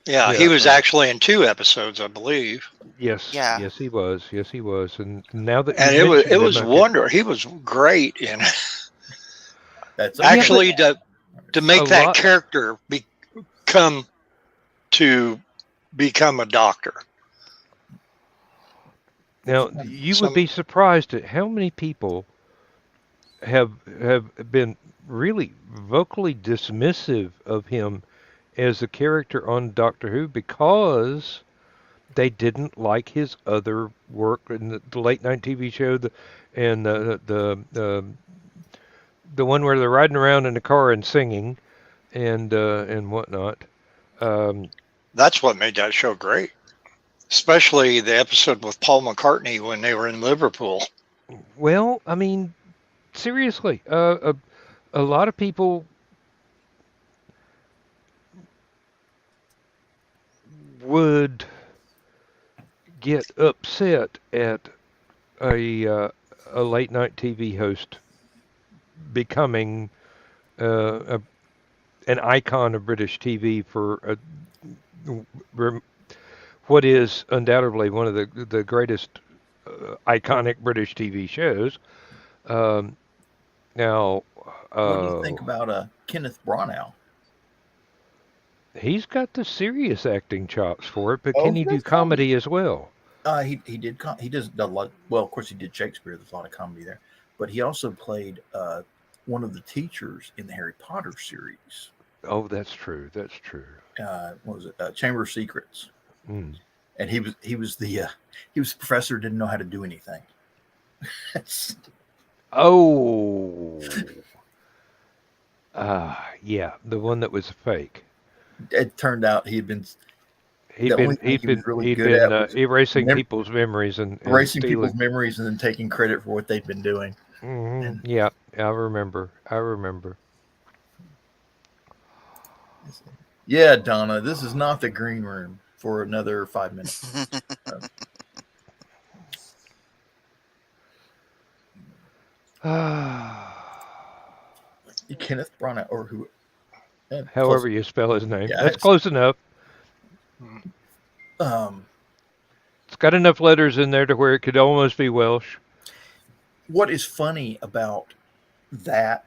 Yeah. He was actually in 2 episodes, I believe. Yes. Yeah. Yes, he was. And now that it was wonderful. He was great in it. That's actually to make that character become a doctor. Now, you would be surprised at how many people have been really vocally dismissive of him as a character on Doctor Who because they didn't like his other work in the late night TV show, and the one where they're riding around in the car and singing, and whatnot. That's what made that show great, especially the episode with Paul McCartney when they were in Liverpool. Well, I mean, seriously, a lot of people would get upset at a late night TV host becoming an icon of British TV for what is undoubtedly one of the greatest iconic British TV shows. Now, what do you think about Kenneth Branagh? He's got the serious acting chops for it, but can he do comedy as well? He does a lot. Well, of course, he did Shakespeare. There's a lot of comedy there, but he also played one of the teachers in the Harry Potter series. Oh, that's true. What was it? Chamber of Secrets. Mm. And he was the professor who didn't know how to do anything. Oh. Yeah, the one that was fake. It turned out he'd been He'd the been only thing he'd he was been really he'd good been at was erasing people's memories and erasing stealing. people's memories and then taking credit for what they'd been doing. And Yeah, I remember. yeah, Donna, this is not the green room for another 5 minutes. Kenneth Branagh, or who? However you spell his name. Yeah, That's close enough. It's got enough letters in there to where it could almost be Welsh. What is funny about that?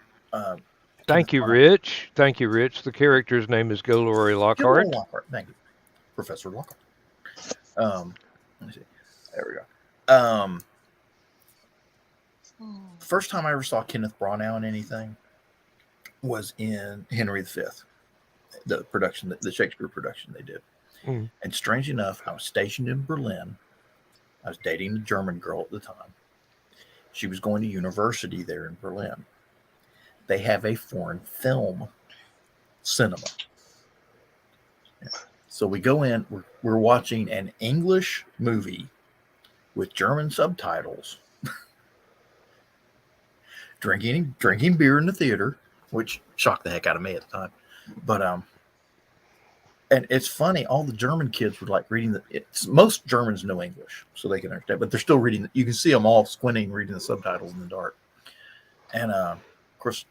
Thank you, Rich. Thank you, Rich. The character's name is Gilroy Lockhart. Gilroy Lockhart. Thank you, Professor Lockhart. Let me see. There we go. First time I ever saw Kenneth Branagh in anything was in Henry V, the production, the Shakespeare production they did. And strange enough, I was stationed in Berlin. I was dating a German girl at the time. She was going to university there in Berlin. They have a foreign film cinema. So we go in, we're watching an English movie with German subtitles, drinking beer in the theater, which shocked the heck out of me at the time. But and it's funny, all the German kids were like reading most Germans know English, so they can understand, but they're still reading. You can see them all squinting, reading the subtitles in the dark. And of course,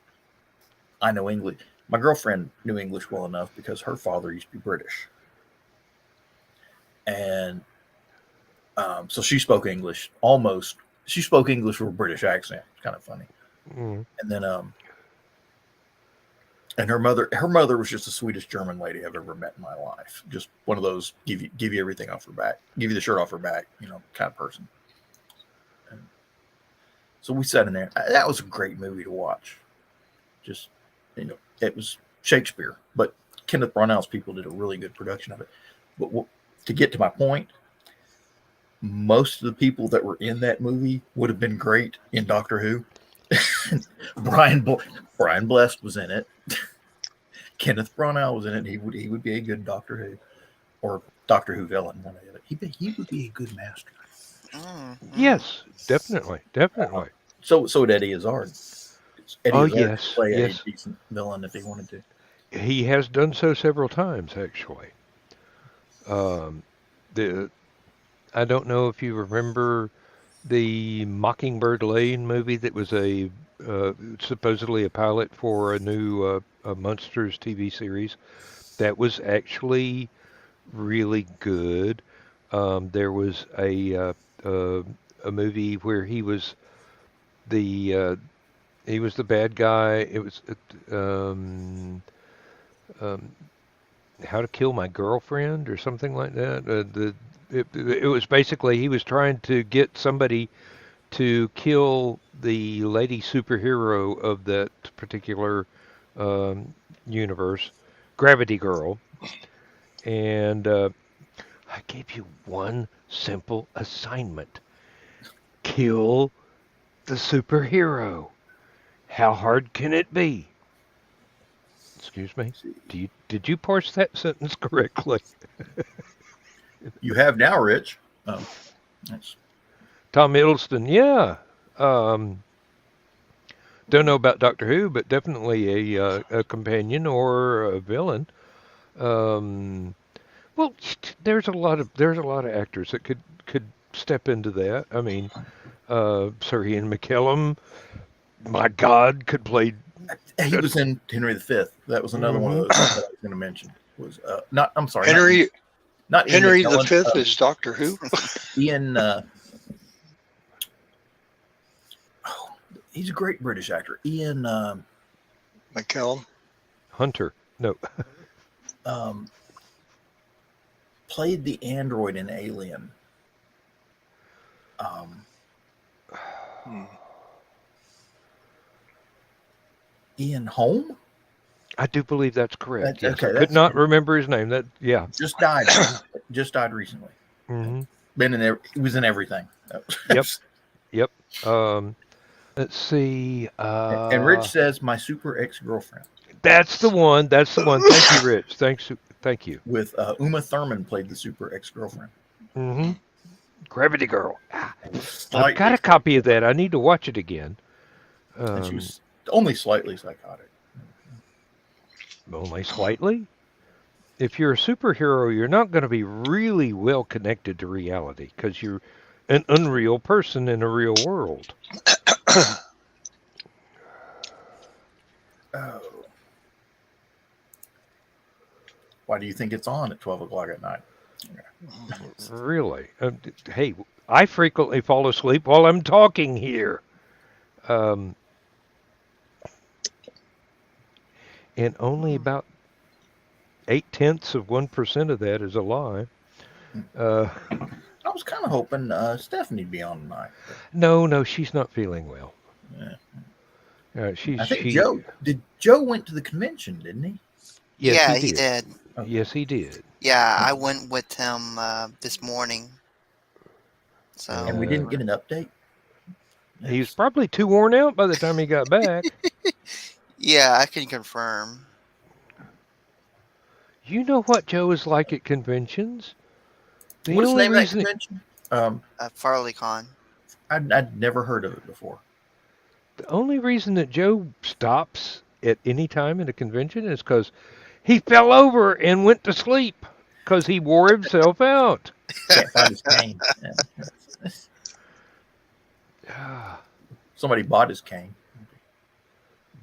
I know English. My girlfriend knew English well enough because her father used to be British. And so she spoke English almost. She spoke English with a British accent. It's kind of funny. And then, and her mother was just the sweetest German lady I've ever met in my life. Just one of those give you everything off her back, give you the shirt off her back, kind of person. And so we sat in there. That was a great movie to watch. Just, it was Shakespeare, but Kenneth Branagh's people did a really good production of it. But to get to my point, most of the people that were in that movie would have been great in Doctor Who. Brian Blessed was in it. Kenneth Branagh was in it. He would be a good Doctor Who or Doctor Who villain. One of it. He would be a good master. Yes, definitely. So would Eddie Izzard. Eddie Izzard yes, could play a decent villain if he wanted to. He has done so several times, actually. I don't know if you remember the Mockingbird Lane movie that was supposedly a pilot for a new Monsters TV series. That was actually really good. There was a movie where he was the bad guy. It was How to Kill My Girlfriend or something like that. It was basically he was trying to get somebody to kill the lady superhero of that particular universe, Gravity Girl. And I gave you one simple assignment. Kill the superhero. How hard can it be? Excuse me? Did you parse that sentence correctly? You have now, Rich. Nice. Tom Hiddleston, yeah. Don't know about Doctor Who, but definitely a companion or a villain. Well, there's a lot of actors that could step into that. I mean, Sir Ian McKellen, my God, could play. He was in Henry V. That was another one of those that I was going to mention. Was not? I'm sorry, Henry. Not Henry Ian McKellen, V is Doctor Who. Ian. He's a great British actor. Ian McKellen. Hunter. No. Played the android in Alien. Ian Holm? I do believe that's correct. Yes. Okay, I could not remember his name. Just died. Just died recently. Mm-hmm. Been in there. He was in everything. Yep. Yep. Let's see. And Rich says my super ex-girlfriend That's the one. That's the one. Thank you, Rich. Thank you. with Uma Thurman played the super ex-girlfriend. Mm-hmm. Gravity Girl. I've Slightly, got a copy of that. I need to watch it again. and she was only slightly psychotic. Only slightly. If you're a superhero, you're not going to be really well connected to reality because you're an unreal person in a real world. Oh. Why do you think it's on at 12 o'clock at night? Really? Hey, I frequently fall asleep while I'm talking here. And only about 0.8% of that is a lie. I was kind of hoping Stephanie'd be on tonight. No, she's not feeling well. Yeah. She I think Joe went to the convention, didn't he? Yes, yeah, he he did. Okay. Yes, he did. Yeah, I went with him this morning. So And we didn't get an update. He was probably too worn out by the time he got back. yeah, I can confirm. You know what Joe is like at conventions? What's the name of that convention? HallowCon. I'd never heard of it before. The only reason that Joe stops at any time in a convention is because he fell over and went to sleep because he wore himself out. Can't find his cane. Somebody bought his cane.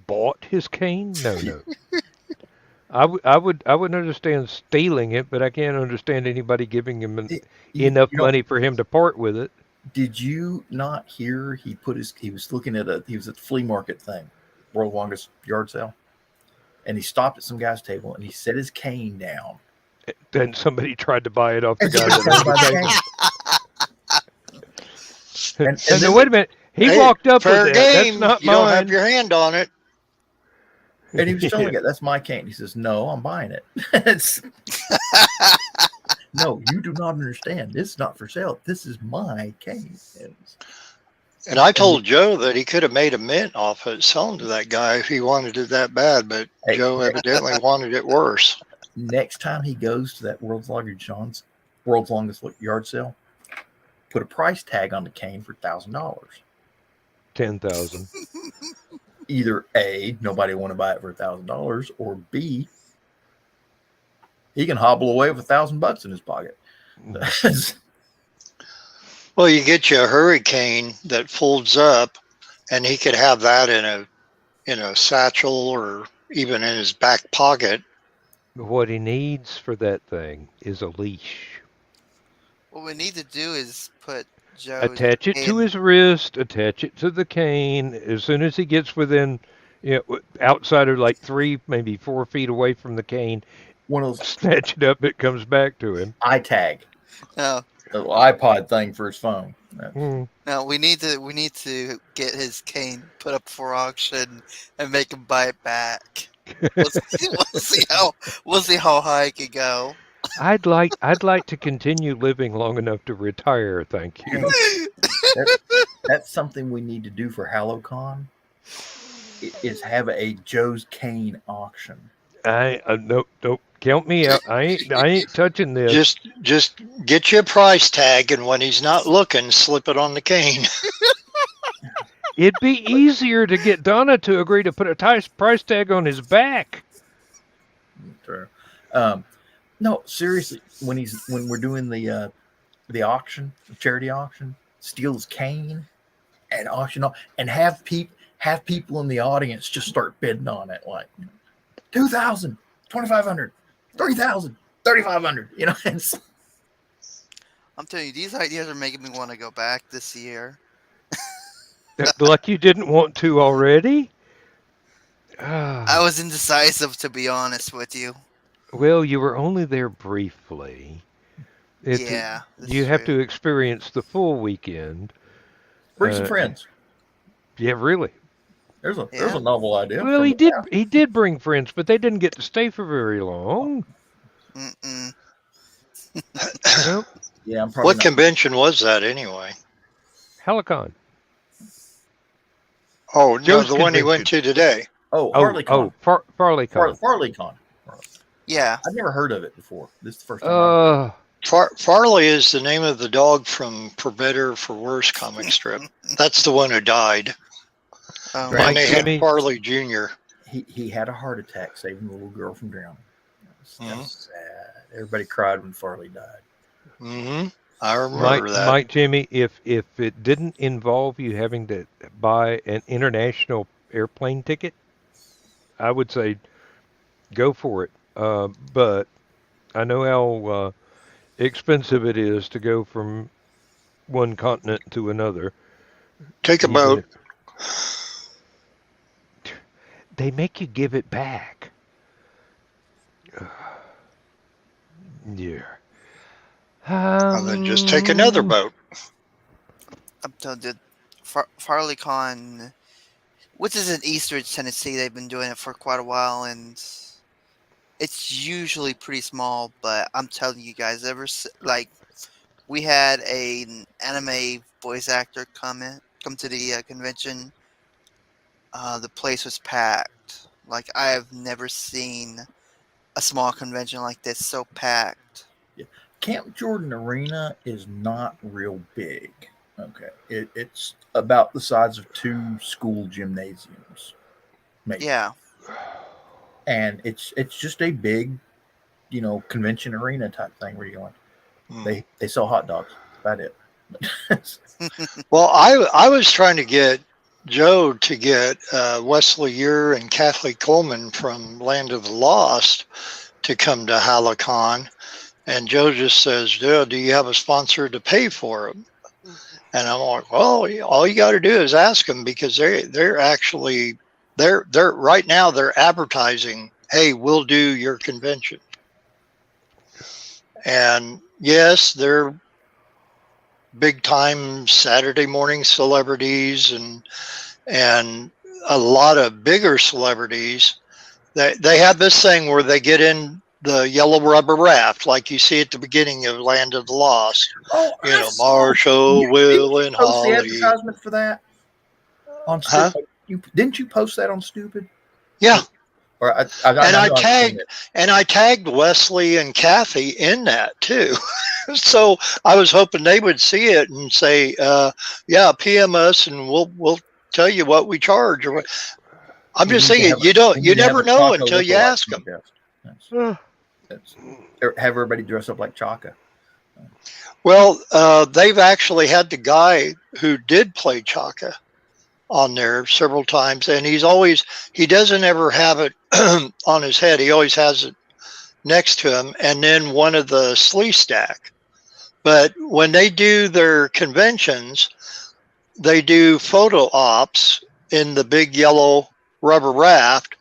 Bought his cane? No. I would understand stealing it, but I can't understand anybody giving him enough money for him to part with it. Did you not hear he was looking at he was at the flea market thing, world's longest yard sale, and he stopped at some guy's table and he set his cane down. Then somebody tried to buy it off the guy that and then, wait a minute, he walked up with fair that. game. That's not you mine. don't have your hand on it. And he was telling me, that's my cane. He says, no, I'm buying it. No, you do not understand. This is not for sale. This is my cane. And I told Joe that he could have made a mint off it, selling to that guy if he wanted it that bad, but Hey, Joe evidently wanted it worse. Next time he goes to that world's longest yard sale, put a price tag on the cane for $1,000. 10,000. Either A, nobody want to buy it for $1,000, or B, he can hobble away with $1,000 in his pocket. Well, you get you a hurricane that folds up, and he could have that in a satchel or even in his back pocket. What he needs for that thing is a leash. What we need to do is put Joe's Attach it to his wrist, attach it to the cane. As soon as he gets within, outside of like 3, maybe 4 feet away from the cane, One of those snatch it up, it comes back to him. iTag, No, the little iPod thing for his phone. no, we need to get his cane put up for auction and make him buy it back. We'll see how high it can go. I'd like to continue living long enough to retire, thank you. That's something we need to do for HallowCon. Is have a Joe's cane auction. Nope, count me out. I ain't touching this. Just get you a price tag, and when he's not looking, slip it on the cane. It'd be easier to get Donna to agree to put a price tag on his back. True. No, seriously, when we're doing the auction, the charity auction, steal his cane and auction off, and have people in the audience just start bidding on it, like 2,000, 2,500, 3,000, 3,500. I'm telling you, these ideas are making me want to go back this year. Like you didn't want to already? I was indecisive, to be honest with you. Well, you were only there briefly. Yeah. You have to experience the full weekend. Bring some friends. Yeah, really. There's a novel idea. Well, he did bring friends, but they didn't get to stay for very long. Mm-mm. Yeah, I'm probably What convention was that anyway? HallowCon. Oh, no, Joe's the one he went convention. to today. Oh, Oh, HallowCon. FarleyCon. FarleyCon. Yeah. I've never heard of it before. This is the first time. Farley is the name of the dog from For Better, For Worse comic strip. That's the one who died. Oh, Right. And they had Jimmy. Farley Jr. He had a heart attack saving the little girl from drowning. That's Mhm. sad. Everybody cried when Farley died. Mm-hmm. I remember that. Mike Jimmy, if it didn't involve you having to buy an international airplane ticket, I would say go for it. But I know how expensive it is to go from one continent to another. Take a even boat. if- They make you give it back. Yeah. And then just take another boat. I'm telling you, FarleyCon, which is in Eastridge, Tennessee. They've been doing it for quite a while, and it's usually pretty small. But I'm telling you guys, we had an anime voice actor come to the convention. The place was packed. Like, I have never seen a small convention like this so packed. Camp Jordan Arena is not real big. Okay, it's about the size of 2 school gymnasiums, maybe. Yeah. And it's just a big, convention arena type thing where you're going. Hmm. They sell hot dogs. About it. Well, I was trying to get Joe to get Wesley Ure and Kathleen Coleman from Land of the Lost to come to HallowCon. And Joe just says, do you have a sponsor to pay for them? And I'm like, well, all you got to do is ask them, because they're actually right now they're advertising, hey, we'll do your convention. And yes, they're big time Saturday morning celebrities and a lot of bigger celebrities. They have this thing where they get in the yellow rubber raft, like you see at the beginning of Land of the Lost. Oh, Marshall, Will, and post the Holly. advertisement for that on Huh? Stupid. Didn't you post that on Stupid? Yeah. Or I tagged Wesley and Kathy in that too. So I was hoping they would see it and say, yeah, PM us and we'll tell you what we charge. Or I'm just thinking, you never know until you ask them. Have everybody dress up like Chaka. Well, they've actually had the guy who did play Chaka on there several times, and he doesn't ever have it on his head. He always has it next to him, and then one of the slee stack. But when they do their conventions, they do photo ops in the big yellow rubber raft,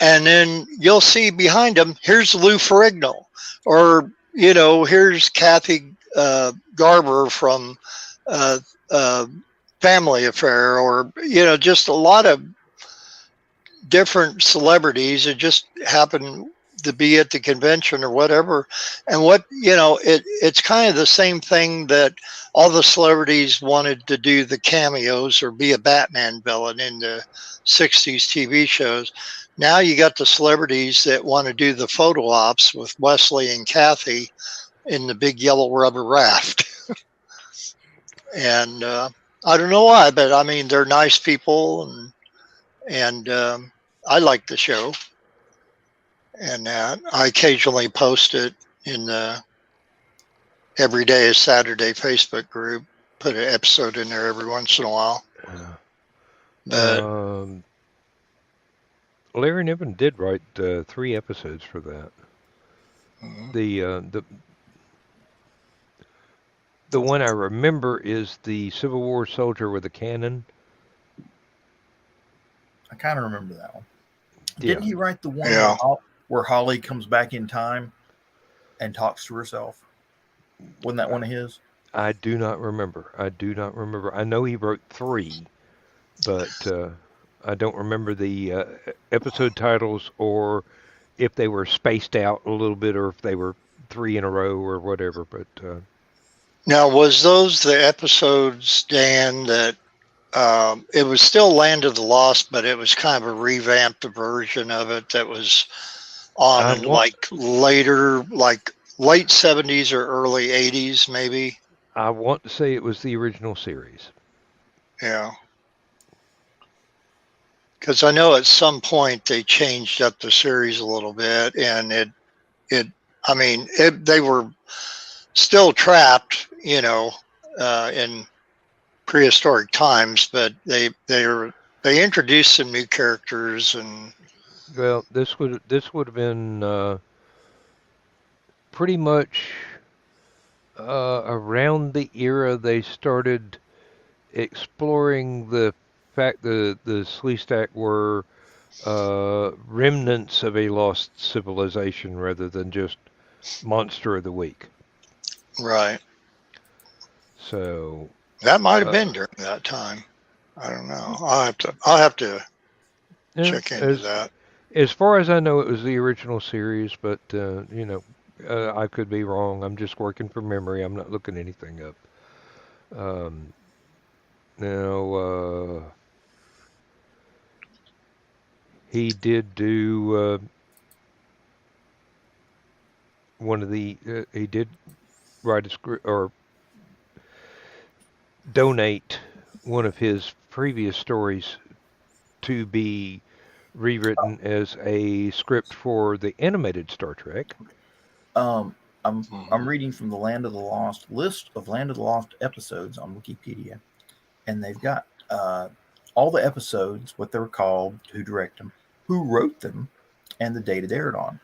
and then you'll see behind them, here's Lou Ferrigno, or here's Kathy Garber from Family Affair, or just a lot of different celebrities that just happen to be at the convention or whatever. And it's kind of the same thing that all the celebrities wanted to do the cameos or be a Batman villain in the 60s TV shows. Now you got the celebrities that want to do the photo ops with Wesley and Kathy in the big yellow rubber raft. And I don't know why, but I mean, they're nice people, and I like the show. And I occasionally post it in the Every Day is Saturday Facebook group. Put an episode in there every once in a while. But Larry Niven did write 3 episodes for that. Mhm. The one I remember is the Civil War soldier with a cannon. I kind of remember that one. Yeah. Didn't he write the one Yeah. where Holly comes back in time and talks to herself? Wasn't that one of his? I do not remember. I know he wrote 3, but I don't remember the episode titles, or if they were spaced out a little bit, or if they were 3 in a row or whatever. But now, was those the episodes, Dan, that It was still Land of the Lost, but it was kind of a revamped version of it that was on in like later, like late 70s or early 80s, maybe. I want to say it was the original series. Yeah. Because I know at some point they changed up the series a little bit, and they were still trapped, in prehistoric times, but they introduced some new characters, and Well, this would have been pretty much around the era they started exploring the fact that the Sleestak were remnants of a lost civilization rather than just monster of the week. right. So That might have been during that time. I don't know. I'll have to check into that. As far as I know, it was the original series, but I could be wrong. I'm just working from memory. I'm not looking anything up. Now, he did do one of the. He did write a script or donate one of his previous stories to be rewritten as a script for the animated Star Trek. I'm reading from the Land of the Lost list of Land of the Lost episodes on Wikipedia, and they've got all the episodes, what they were called, who directed them, who wrote them, and the date it aired on.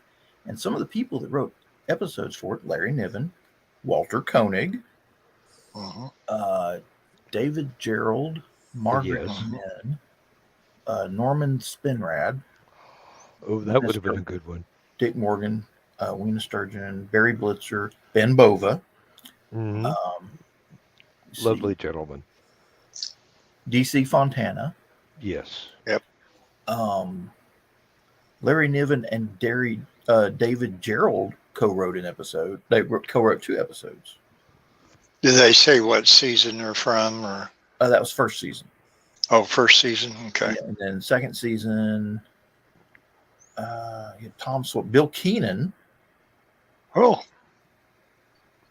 And some of the people that wrote episodes for it: Larry Niven, Walter Koenig, David Gerald, Margaret Min, Norman Spinrad. Oh, that would have been a good one. Dick Morgan, Wena Sturgeon, Barry Blitzer, Ben Bova. Lovely gentleman. DC Fontana. Yes. Yep. Larry Niven and David Gerald co-wrote an episode. They co-wrote 2 episodes. Did they say what season they're from, or? That was first season. Oh, first season. Okay. Yeah, and then second season, Tom Sawyer, Bill Keenan. Oh,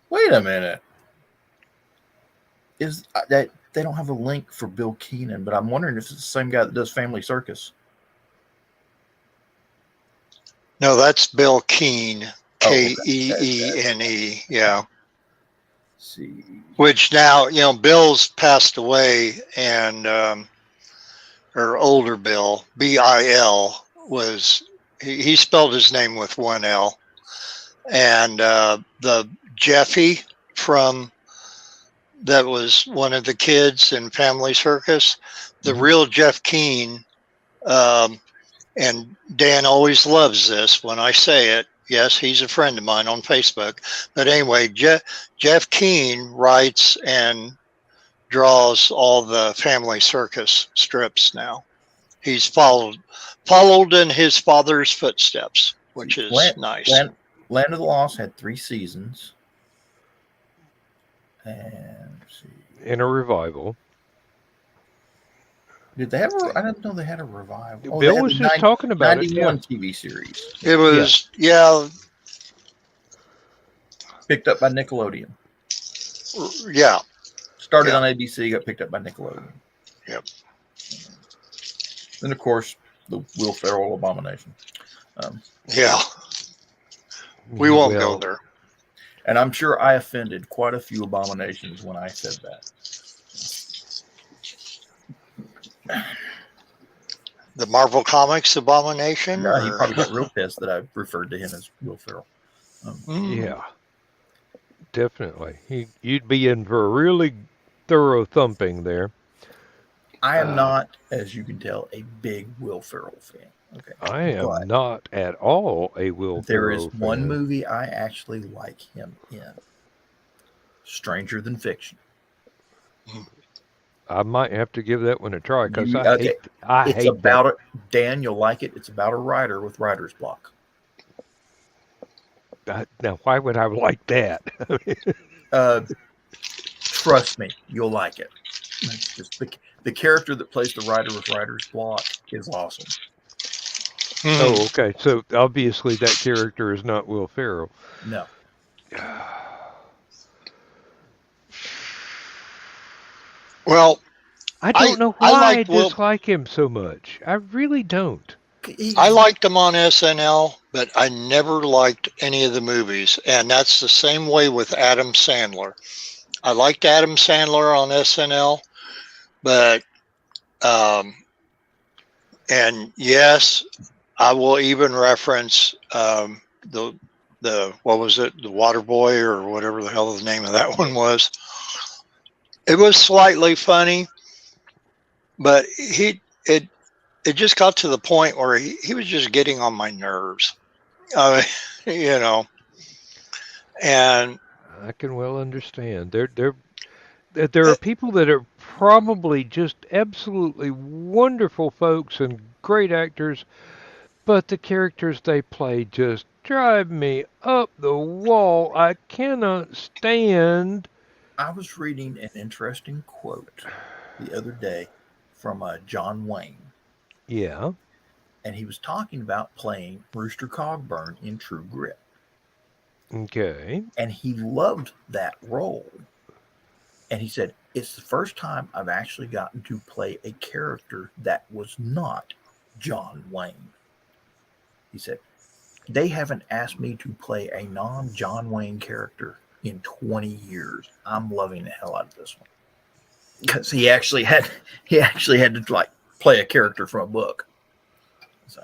wait a minute. Is that they don't have a link for Bill Keenan, but I'm wondering if it's the same guy that does Family Circus. no, that's Bill Keene, Keene. Yeah. See, which now, Bill's passed away, and or older Bill, Bill, was he spelled his name with 1 L, and the Jeffy from that was one of the kids in Family Circus, the real Jeff Keene, and Dan always loves this when I say it. Yes, he's a friend of mine on Facebook. But anyway, Jeff Keene writes and draws all the Family Circus strips now. He's followed in his father's footsteps, which is nice. Land of the Lost had 3 seasons. And let's see. In a revival. Did they have I didn't know they had a revival. Bill was just talking about 91 it. TV series. It was, yeah. Picked up by Nickelodeon. Yeah. Started on ABC, got picked up by Nickelodeon. Yep. Then, of course, the Will Ferrell abomination. Yeah. We won't go there. And I'm sure I offended quite a few abominations when I said that. The Marvel Comics abomination? No, he probably got real pissed that I referred to him as Will Ferrell. Yeah, definitely. You'd be in for a really thorough thumping there. I am not, as you can tell, a big Will Ferrell fan. Okay, I am not at all a Will Ferrell fan. There is one movie I actually like him in. Stranger Than Fiction. I might have to give that one a try because I it's hate about that. Dan, you'll like it. It's about a writer with writer's block. Now, why would I like that? Trust me, you'll like it. It's just the character that plays the writer with writer's block is awesome. Oh, okay. So obviously that character is not Will Ferrell. No. Well, I don't know I why I liked Will. dislike him so much. I really don't. I liked him on SNL, but I never liked any of the movies. And that's the same way with Adam Sandler. I liked Adam Sandler on SNL, but and yes, I will even reference the what was it, the Water Boy or whatever the hell the name of that one was. It was slightly funny, but it just got to the point where he was just getting on my nerves, you know. And I can well understand. There are people that are probably just absolutely wonderful folks and great actors, but the characters they play just drive me up the wall. I cannot stand. I was reading an interesting quote the other day from John Wayne. Yeah. And he was talking about playing Rooster Cogburn in True Grit. Okay. And he loved that role. And he said, it's the first time I've actually gotten to play a character that was not John Wayne. He said, they haven't asked me to play a non-John Wayne character in 20 years. I'm loving the hell out of this one. Because he actually had to like play a character from a book. So,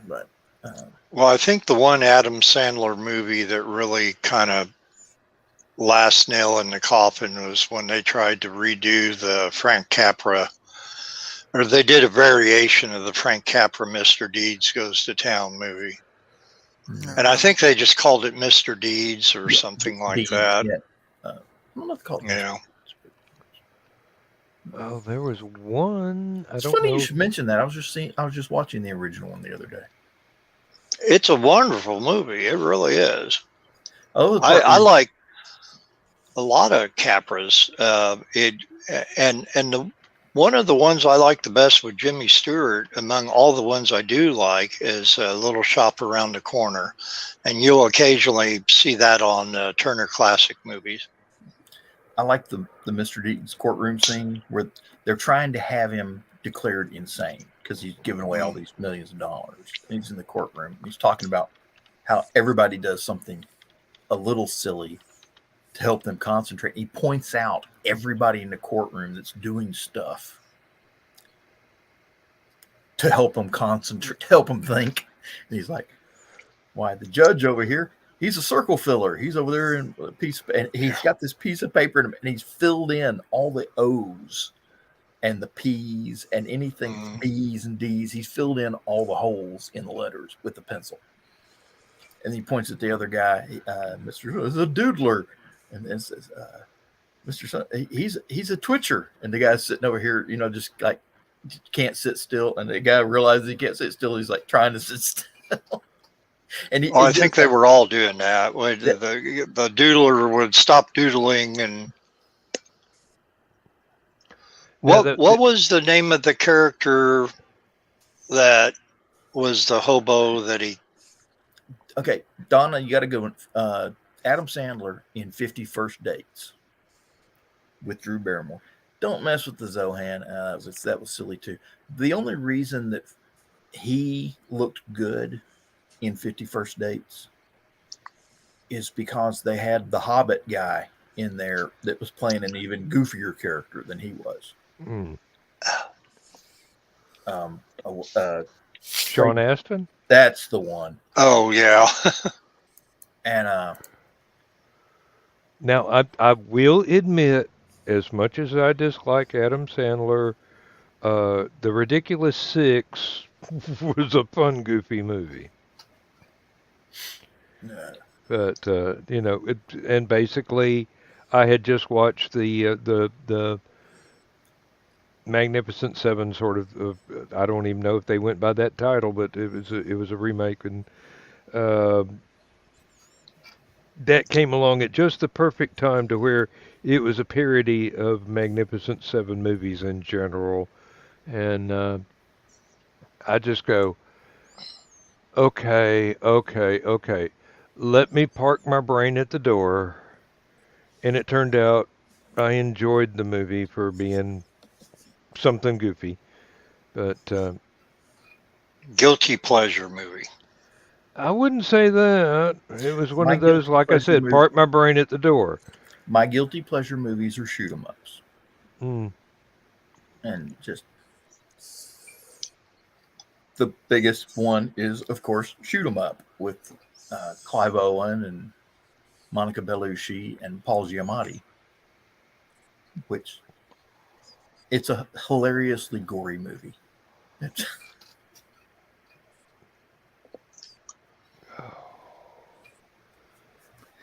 but well, I think the one Adam Sandler movie that really kind of last nail in the coffin was when they tried to redo the Frank Capra, or they did a variation of the Frank Capra Mr. Deeds Goes to Town movie. And I think they just called it Mr. Deeds or something like Deeds, that. Yeah. I don't know if it's called Oh, there was one. It's funny you should mention that. I was just watching the original one the other day. It's a wonderful movie. It really is. Oh, I like a lot of Capras. One of the ones I like the best with Jimmy Stewart, among all the ones I do like, is Little Shop Around the Corner, and you'll occasionally see that on Turner Classic Movies. I like the Mr. Deeds courtroom scene where they're trying to have him declared insane because he's giving away all these millions of dollars. And he's in the courtroom. He's talking about how everybody does something a little silly to help them concentrate. He points out everybody in the courtroom that's doing stuff to help them concentrate, help them think. And he's like, why, the judge over here, he's a circle filler. He's over there in a piece, and he's got this piece of paper and he's filled in all the O's and the P's and anything B's and D's. He's filled in all the holes in the letters with the pencil. And he points at the other guy, Mr. is a doodler, and then says, Mr. Son, he's a twitcher. And the guy's sitting over here, just like can't sit still. And the guy realizes he can't sit still. He's like trying to sit still. And I think they were all doing that. The doodler would stop doodling. And what was the name of the character that was the hobo that he? Okay, Donna, you got to go. Adam Sandler in 50 First Dates with Drew Barrymore. Don't mess with the Zohan. That was silly too. The only reason that he looked good in 50 First Dates is because they had the Hobbit guy in there that was playing an even goofier character than he was. Sean Astin? That's the one. Oh, yeah. And now I will admit, as much as I dislike Adam Sandler, The Ridiculous Six was a fun, goofy movie. But and basically, I had just watched the Magnificent Seven, sort of. I don't even know if they went by that title, but it was a remake, and that came along at just the perfect time to where it was a parody of Magnificent Seven movies in general, and I just go, okay, okay, okay. Let me park my brain at the door. And it turned out I enjoyed the movie for being something goofy. But Guilty pleasure movie. I wouldn't say that. It was one My of those, guilty like I pleasure said, movie- park my brain at the door. My guilty pleasure movies are shoot 'em ups, Mm. and just the biggest one is, of course, Shoot 'em Up with Clive Owen and Monica Bellucci and Paul Giamatti, which it's a hilariously gory movie. It's,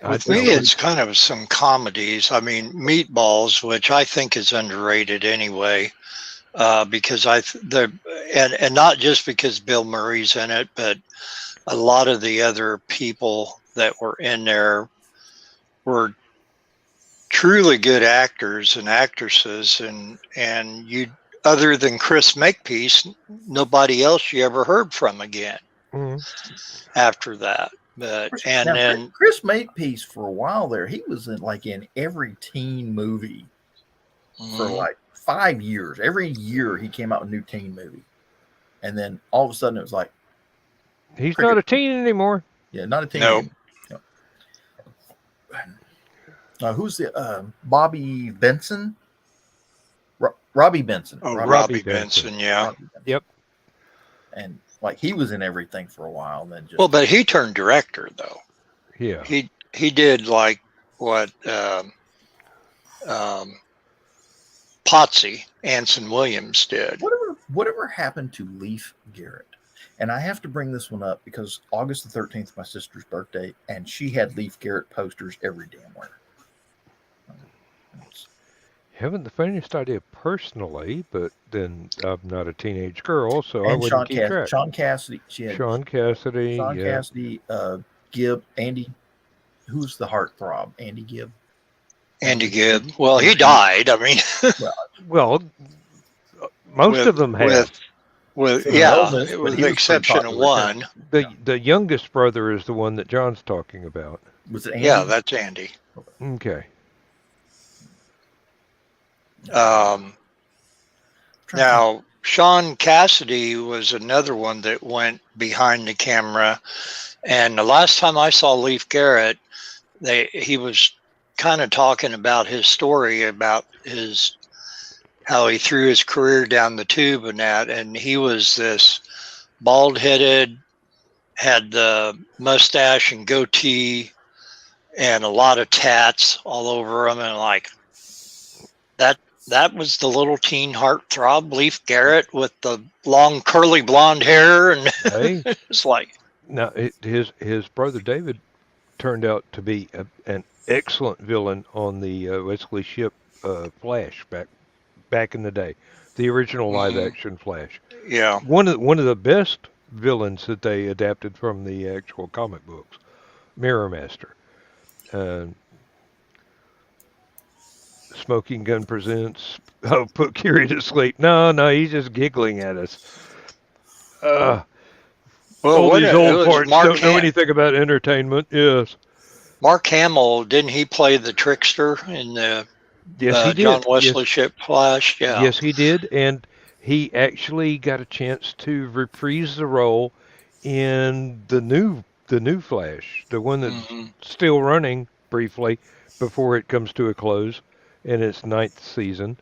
With me, it's kind of some comedies. I mean, Meatballs, which I think is underrated anyway, because and not just because Bill Murray's in it, but a lot of the other people that were in there were truly good actors and actresses, and you, other than Chris Makepeace, nobody else you ever heard from again after that. But and now, then Chris Makepeace, for a while there, he was in every teen movie for like 5 years. Every year he came out with a new teen movie, and then all of a sudden it was like, he's not a teen anymore. Yeah, not a teen. No. Who's the Bobby Benson? Robbie Benson. Oh, Robbie Robbie Benson. Benson, yeah. Robbie Benson. Yep. And like he was in everything for a while, and then just Well, but he turned director though. Yeah. He did like what Potsy Anson Williams did. whatever happened to Leif Garrett? And I have to bring this one up because August the 13th is my sister's birthday, and she had Leif Garrett posters every damn where. Haven't the faintest idea personally, but then I'm not a teenage girl, so I And wouldn't keep track. Sean Cassidy. She had Sean Cassidy. Sean Yeah. Cassidy, Gibb, Andy. Who's the heartthrob? Andy Gibb. Andy Gibb. Well, he died. I mean, Well, most of them have. with For yeah, Elvis, but with he the was exception pretty of popular, one. The youngest brother is the one that John's talking about. Was it Andy? Yeah, that's Andy. Okay. Now, Sean Cassidy was another one that went behind the camera. And the last time I saw Leif Garrett, he was kind of talking about his story about how he threw his career down the tube and that. And he was this bald-headed, had the mustache and goatee and a lot of tats all over him, and like that was the little teen heartthrob Leif Garrett with the long curly blonde hair, and Hey, it's like now his brother David turned out to be an excellent villain on the Wesley Shipp Flash back in the day, the original live action Flash. yeah. One of the best villains that they adapted from the actual comic books, Mirror Master. Smoking Gun Presents. Oh, put Curie to sleep. No, he's just giggling at us. Well, All these it old was parts Mark don't know anything about entertainment. Yes. Mark Hamill, didn't he play the trickster in the Yes, he did. John Wesley Shipp Flash? Yeah. Yes, he did, and he actually got a chance to reprise the role in the new Flash, the one that's still running briefly before it comes to a close in its 9th season.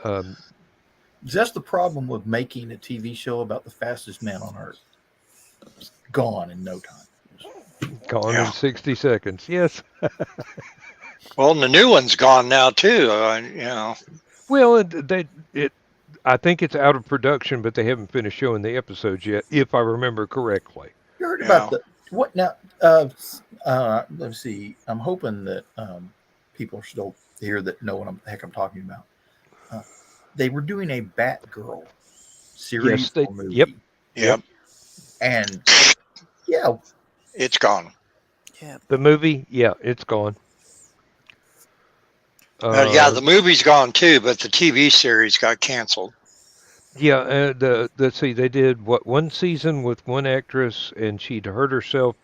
That's the problem with making a TV show about the fastest man on earth. It's gone in no time. Gone in 60 seconds. Yes. Well, and the new one's gone now too. Well, I think it's out of production, but they haven't finished showing the episodes yet, if I remember correctly. You heard about what now? Let's see. I'm hoping that people are still here that know what the heck I'm talking about. They were doing a Batgirl series or movie. Yep. And yeah, it's gone. Yeah. The movie, yeah, it's gone. Yeah, the movie's gone too, but the TV series got canceled. Yeah, let's see, they did one season with one actress, and she'd hurt herself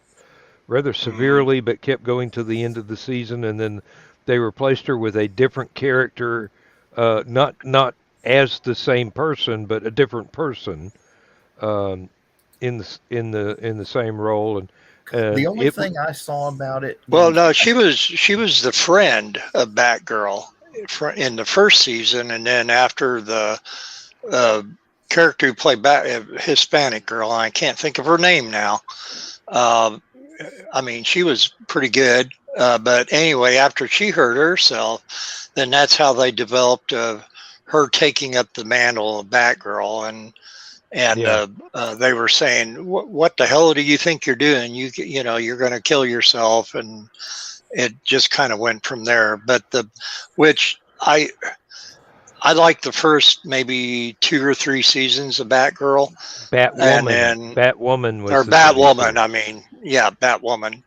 rather severely, but kept going to the end of the season, and then they replaced her with a different character, not as the same person, but a different person, um, in the same role, and The only it thing I saw about it, Well, no, she was the friend of Batgirl in the first season, and then after the uh, character who played Hispanic girl, I can't think of her name now. I mean, she was pretty good, but anyway, after she hurt herself, then that's how they developed her taking up the mantle of Batgirl, and Yeah. they were saying, "What the hell do you think you're doing? You know, you're going to kill yourself," and it just kind of went from there. But which I like the first maybe 2 or 3 seasons of Batgirl, and then Batwoman was or the TV Batwoman. series. I mean, yeah, Batwoman.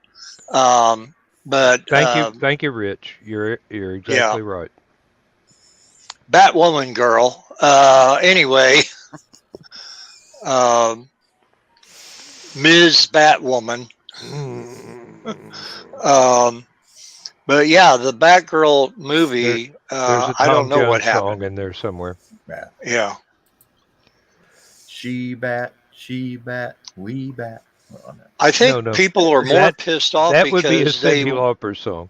But Thank you, Rich. You're exactly yeah, right. Batwoman girl. Anyway, Ms. Batwoman. But yeah, the Batgirl movie. There's a I don't Tom know what Jones song happened. in there somewhere. Yeah. She bat, we bat. Oh, no. I think No. people are more pissed off That would be a because Cyndi Lauper song.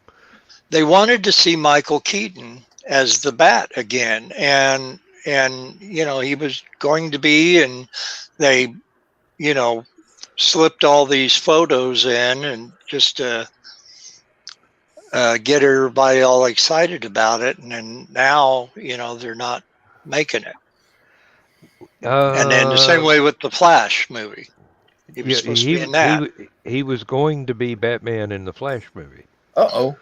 they wanted to see Michael Keaton as the Bat again, and you know, he was going to be, and they, you know, slipped all these photos in and just to get everybody all excited about it, and then now, you know, they're not making it. And then the same way with the Flash movie, he was supposed to be in that. He was going to be Batman in the Flash movie. Uh-oh.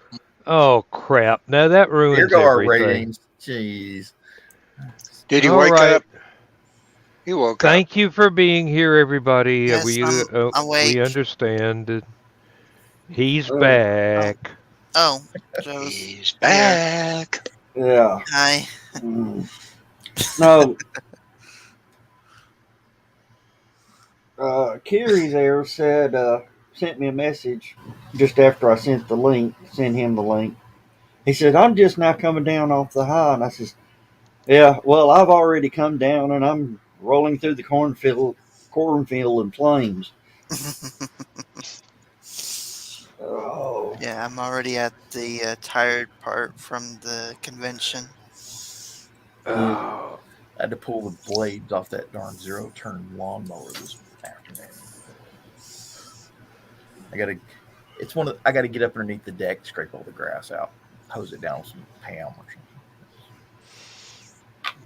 Oh crap! Now that ruins Here go our everything. ratings. Jeez. Did he All wake right. up? He woke up. Thank you for being here, everybody. Yes, I'm awake. We understand. He's back. Oh, Joe's He's back. Yeah. hi. No. Kerry there sent me a message just after I sent him the link. He said, "I'm just now coming down off the high." And I says, "Yeah, well, I've already come down and I'm rolling through the cornfield in flames." Oh. Yeah, I'm already at the tired part from the convention. Oh. I had to pull the blades off that darn zero-turn lawnmower this afternoon. I gotta get up underneath the deck, scrape all the grass out, hose it down with some Pam or something.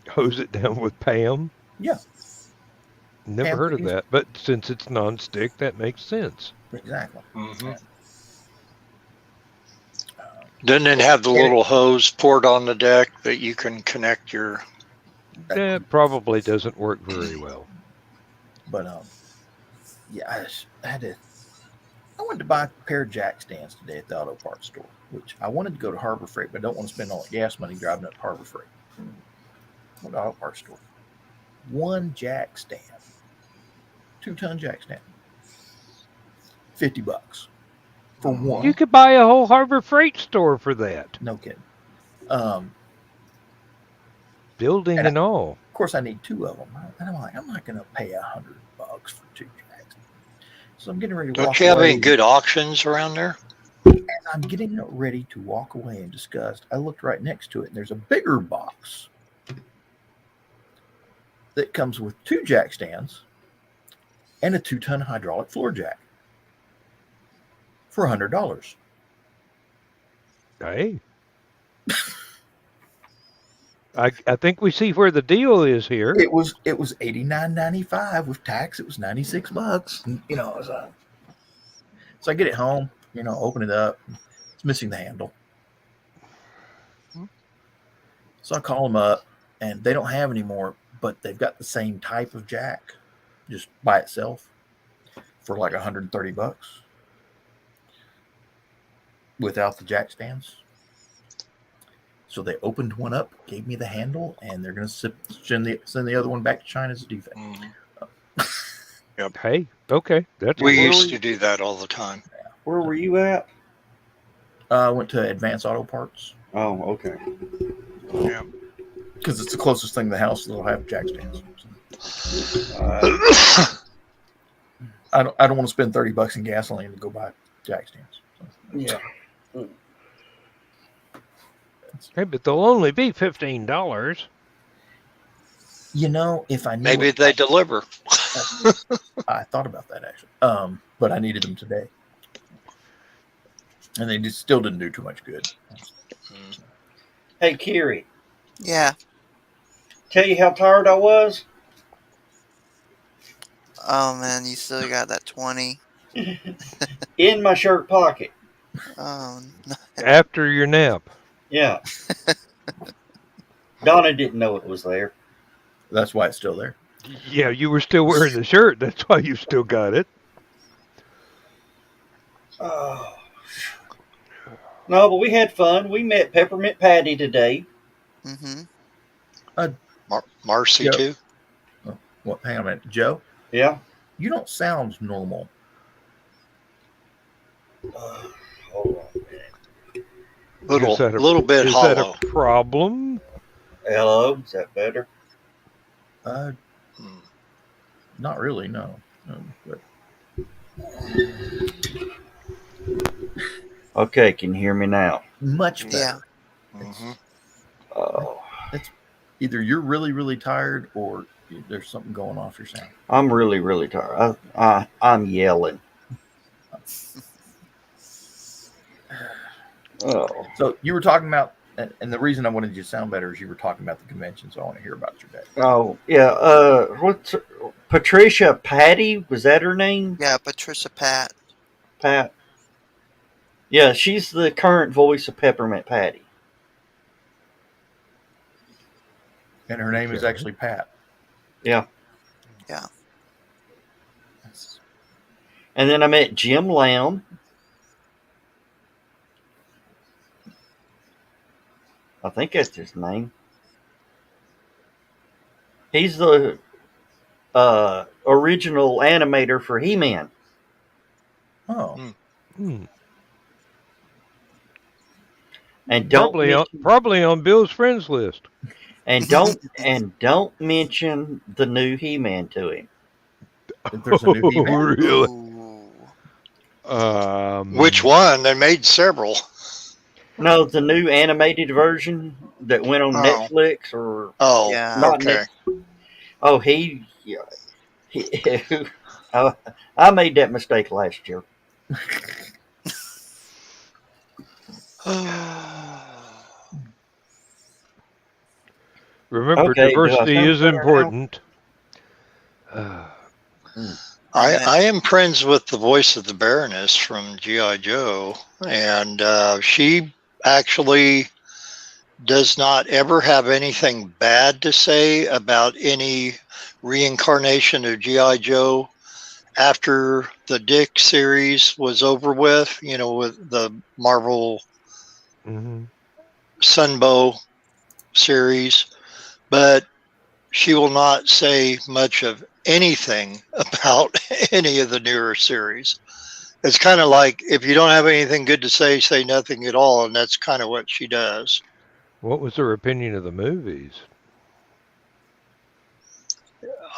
Hose it down with Pam? Yeah. Never Pam heard of cookies. that, but since it's nonstick, that makes sense. Exactly. Mm-hmm. Doesn't it have the little hose poured on the deck that you can connect your? That probably doesn't work very well. But yeah, I wanted to buy a pair of jack stands today at the auto parts store, which I wanted to go to Harbor Freight, but I don't want to spend all the gas money driving up to Harbor Freight. What auto parts store? One jack stand, 2-ton jack stand, $50 for one. You could buy a whole Harbor Freight store for that. No kidding. Building and all. Of course, I need 2 of them, and I'm like, I'm not going to pay $100 for 2 jacks. So I'm getting ready to walk away. Don't you have any good auctions around there? And I'm getting ready to walk away in disgust. I looked right next to it, and there's a bigger box that comes with 2 jack stands and a 2-ton hydraulic floor jack for $100. Hey. I think we see where the deal is here. It was $89.95 with tax. It was $96. And, you know, so I get it home. You know, open it up. It's missing the handle. So I call them up, and they don't have any more, but they've got the same type of jack, just by itself, for like $130 without the jack stands. So they opened one up, gave me the handle, and they're going to send the other one back to China as a defect. Hey, okay, that's We Where used were to do that all the time. Where were you at? I went to Advanced Auto Parts Oh, okay. Yeah. because it's the closest thing to the house that'll have jack stands. I don't want to spend $30 in gasoline to go buy jack stands. So. Yeah. Hey, but they'll only be $15. You know, if I knew Maybe they deliver. I thought about that actually, but I needed them today, and they just still didn't do too much good. Hey, Kiri, Yeah. tell you how tired I was? Oh man, you still got that 20. In my shirt pocket. Oh no. After your nap. Yeah. Donna didn't know it was there. That's why it's still there. Yeah, you were still wearing the shirt. That's why you still got it. Oh. No, but we had fun. We met Peppermint Patty today. Mm-hmm. Marcy, Yep. too. Oh, what? Hang on a minute, Joe. Yeah. You don't sound normal. Hold on a minute. Little bit is hollow. that a problem? Hello, is that better? Not really. No. But Okay, can you hear me now? much better. Yeah. Mhm. Oh, Either you're really, really tired, or there's something going off your sound. I'm really, really tired. I'm yelling. Oh, So you were talking about, and the reason I wanted you to sound better is you were talking about the convention. So I want to hear about your day. oh, yeah. What's Patricia Patty? Was that her name? Yeah, Patricia Pat. Pat. Yeah, she's the current voice of Peppermint Patty. And her name is Okay. actually Pat. Yeah. Yeah. And then I met Jim Lamb. I think that's his name. He's the original animator for He-Man. Oh, Hmm. And don't Probably on Bill's friends list. don't mention the new He-Man to him. if there's a new He-Man. Really? Ooh. Which one? They made several. No, the new animated version that went on Oh. Netflix or Oh, Yeah. not okay. oh he I made that mistake last year. Remember, Okay, do I diversity sound is better now? important. I am friends with the voice of the Baroness from G.I. Joe, and she actually does not ever have anything bad to say about any reincarnation of G.I. Joe after the Dick series was over with, with the Marvel Mhm. Sunbow series, but she will not say much of anything about any of the newer series. It's kind of like if you don't have anything good to say nothing at all, and that's kind of what she does. What was her opinion of the movies?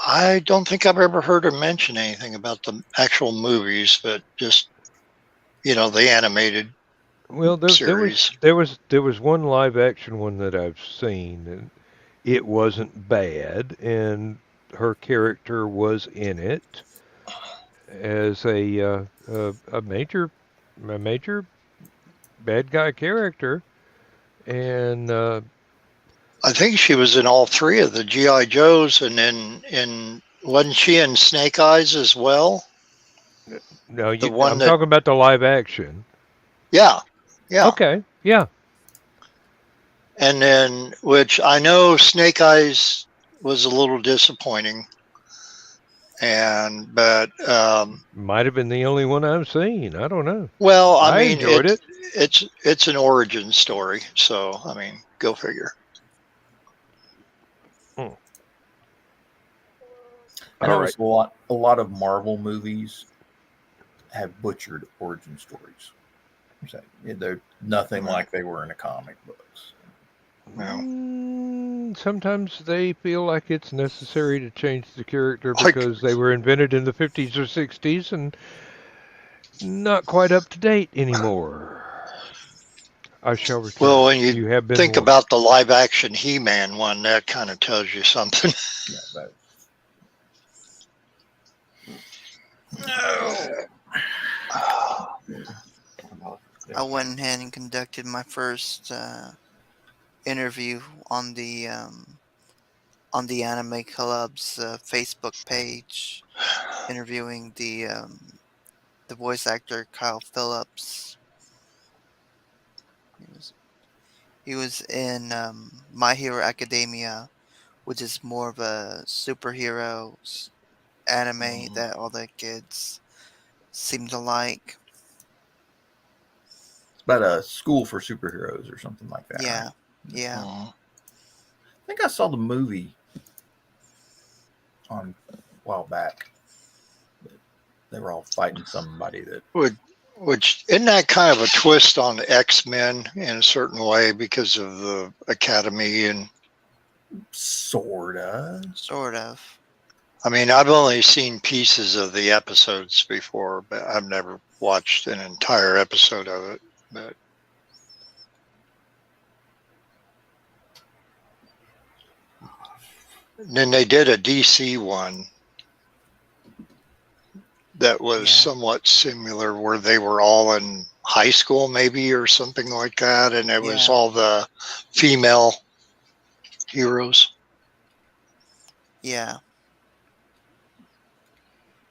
I don't think I've ever heard her mention anything about the actual movies, but just the animated Well, series. there was one live action one that I've seen, and it wasn't bad, and her character was in it as a major bad guy character, and I think she was in all three of the G.I. Joes, and in wasn't she in Snake Eyes as well? no, one I'm that- talking about the live action. Yeah. Okay, yeah. And then, which I know Snake Eyes was a little disappointing. but Might have been the only one I've seen. I don't know. well, I I mean, enjoyed it. it's an origin story, so I mean, go figure. Hmm. I All noticed a lot of Marvel movies have butchered origin stories. So, they're nothing like they were in the comic books. Yeah. Sometimes they feel like it's necessary to change the character Like, because they were invented in the 50s or 60s and not quite up to date anymore. I shall return. well, when you have been think warned. about the live action He-Man one, that kind of tells you something. Yeah, that, I went ahead and conducted my first interview on the Anime Club's Facebook page, interviewing the voice actor Kyle Phillips. He was in My Hero Academia, which is more of a superhero anime that all the kids seem to like. it's about a school for superheroes or something like that. Yeah, Right? yeah, Mhm. I think I saw the movie on a while back. They were all fighting somebody that. Which isn't that kind of a twist on X-Men in a certain way because of the Academy and Sorta. sort of. I mean, I've only seen pieces of the episodes before, but I've never watched an entire episode of it. But then they did a DC one that was Yeah. somewhat similar, where they were all in high school, maybe, or something like that, and it was Yeah. all the female heroes. Yeah.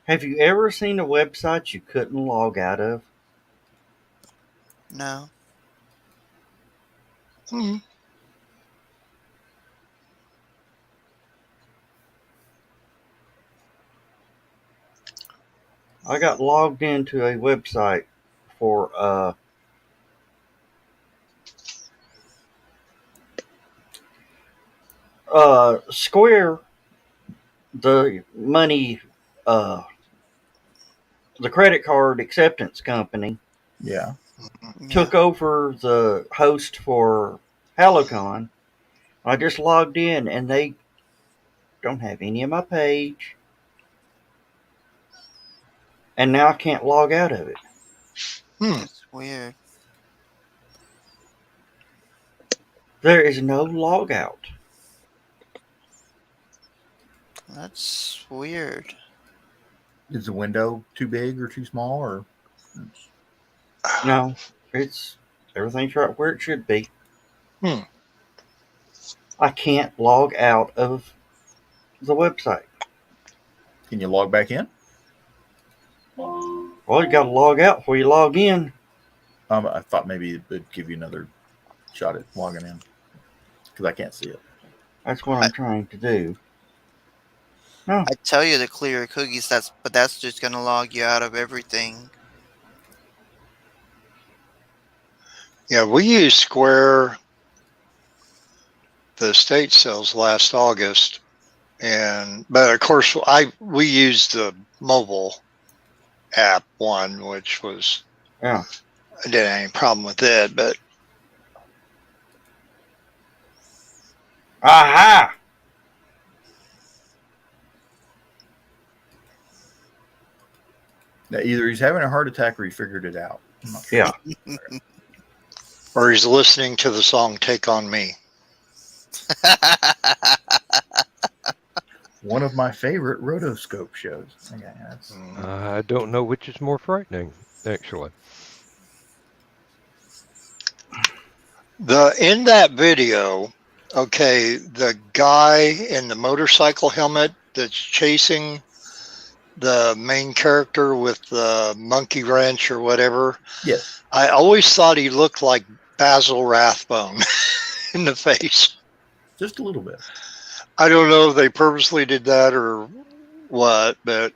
Have you ever seen a website you couldn't log out of? No. Hmm. I got logged into a website for Square, the money, the credit card acceptance company, Yeah. Yeah. took over the host for HallowCon. I just logged in and they don't have any of my page. And now I can't log out of it. That's weird. There is no log out. That's weird. Is the window too big or too small, or No, it's everything's right where it should be. Hmm. I can't log out of the website. can you log back in? Well, you got to log out before you log in. I thought maybe it would give you another shot at logging in because I can't see it. That's what I'm trying to do. No, I tell you to clear your cookies, but that's just gonna log you out of everything. Yeah, we used Square, the estate sales last August, but of course we used the mobile app one, which was yeah. I didn't have any problem with it, but Aha! Now, either he's having a heart attack or he figured it out. I'm not sure. Yeah. or he's listening to the song "Take on Me." One of my favorite rotoscope shows. Okay, that's I don't know which is more frightening, actually. In that video, okay, the guy in the motorcycle helmet that's chasing the main character with the monkey wrench or whatever. yes. I always thought he looked like Basil Rathbone in the face. Just a little bit. I don't know if they purposely did that or what, but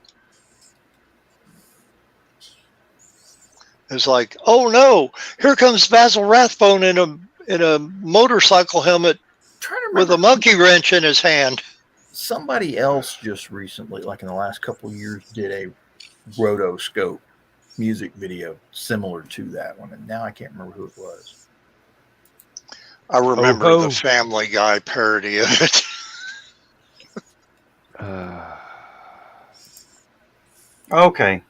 it's like, oh no, here comes Basil Rathbone in a motorcycle helmet Trying to with remember, a monkey wrench in his hand. somebody else just recently, like in the last couple of years, did a rotoscope music video similar to that one, and now I can't remember who it was. I remember Ho, ho. the Family Guy parody of it. Okay.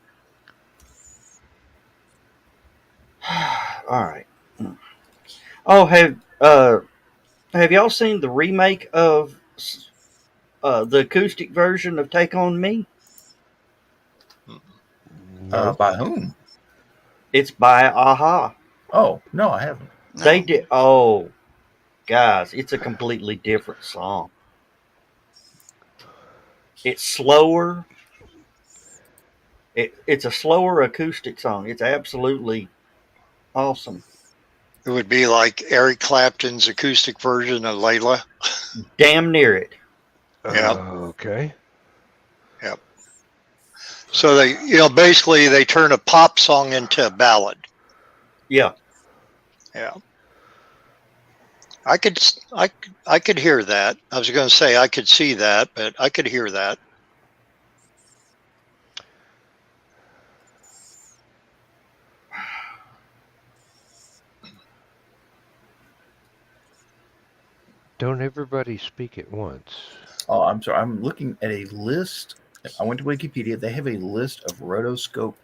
All right. Oh, have y'all seen the remake of the acoustic version of "Take on Me"? No. By whom? It's by Aha. Oh, no, I haven't. No. They did. Oh, guys, it's a completely different song. It's slower. It's a slower acoustic song. It's absolutely awesome. It would be like Eric Clapton's acoustic version of Layla. Damn near it. Yeah. Okay. Yep. So basically they turn a pop song into a ballad. Yeah. Yeah. I could hear that. I was going to say I could see that, but I could hear that. Don't everybody speak at once. Oh, I'm sorry. I'm looking at a list. I went to Wikipedia. They have a list of rotoscope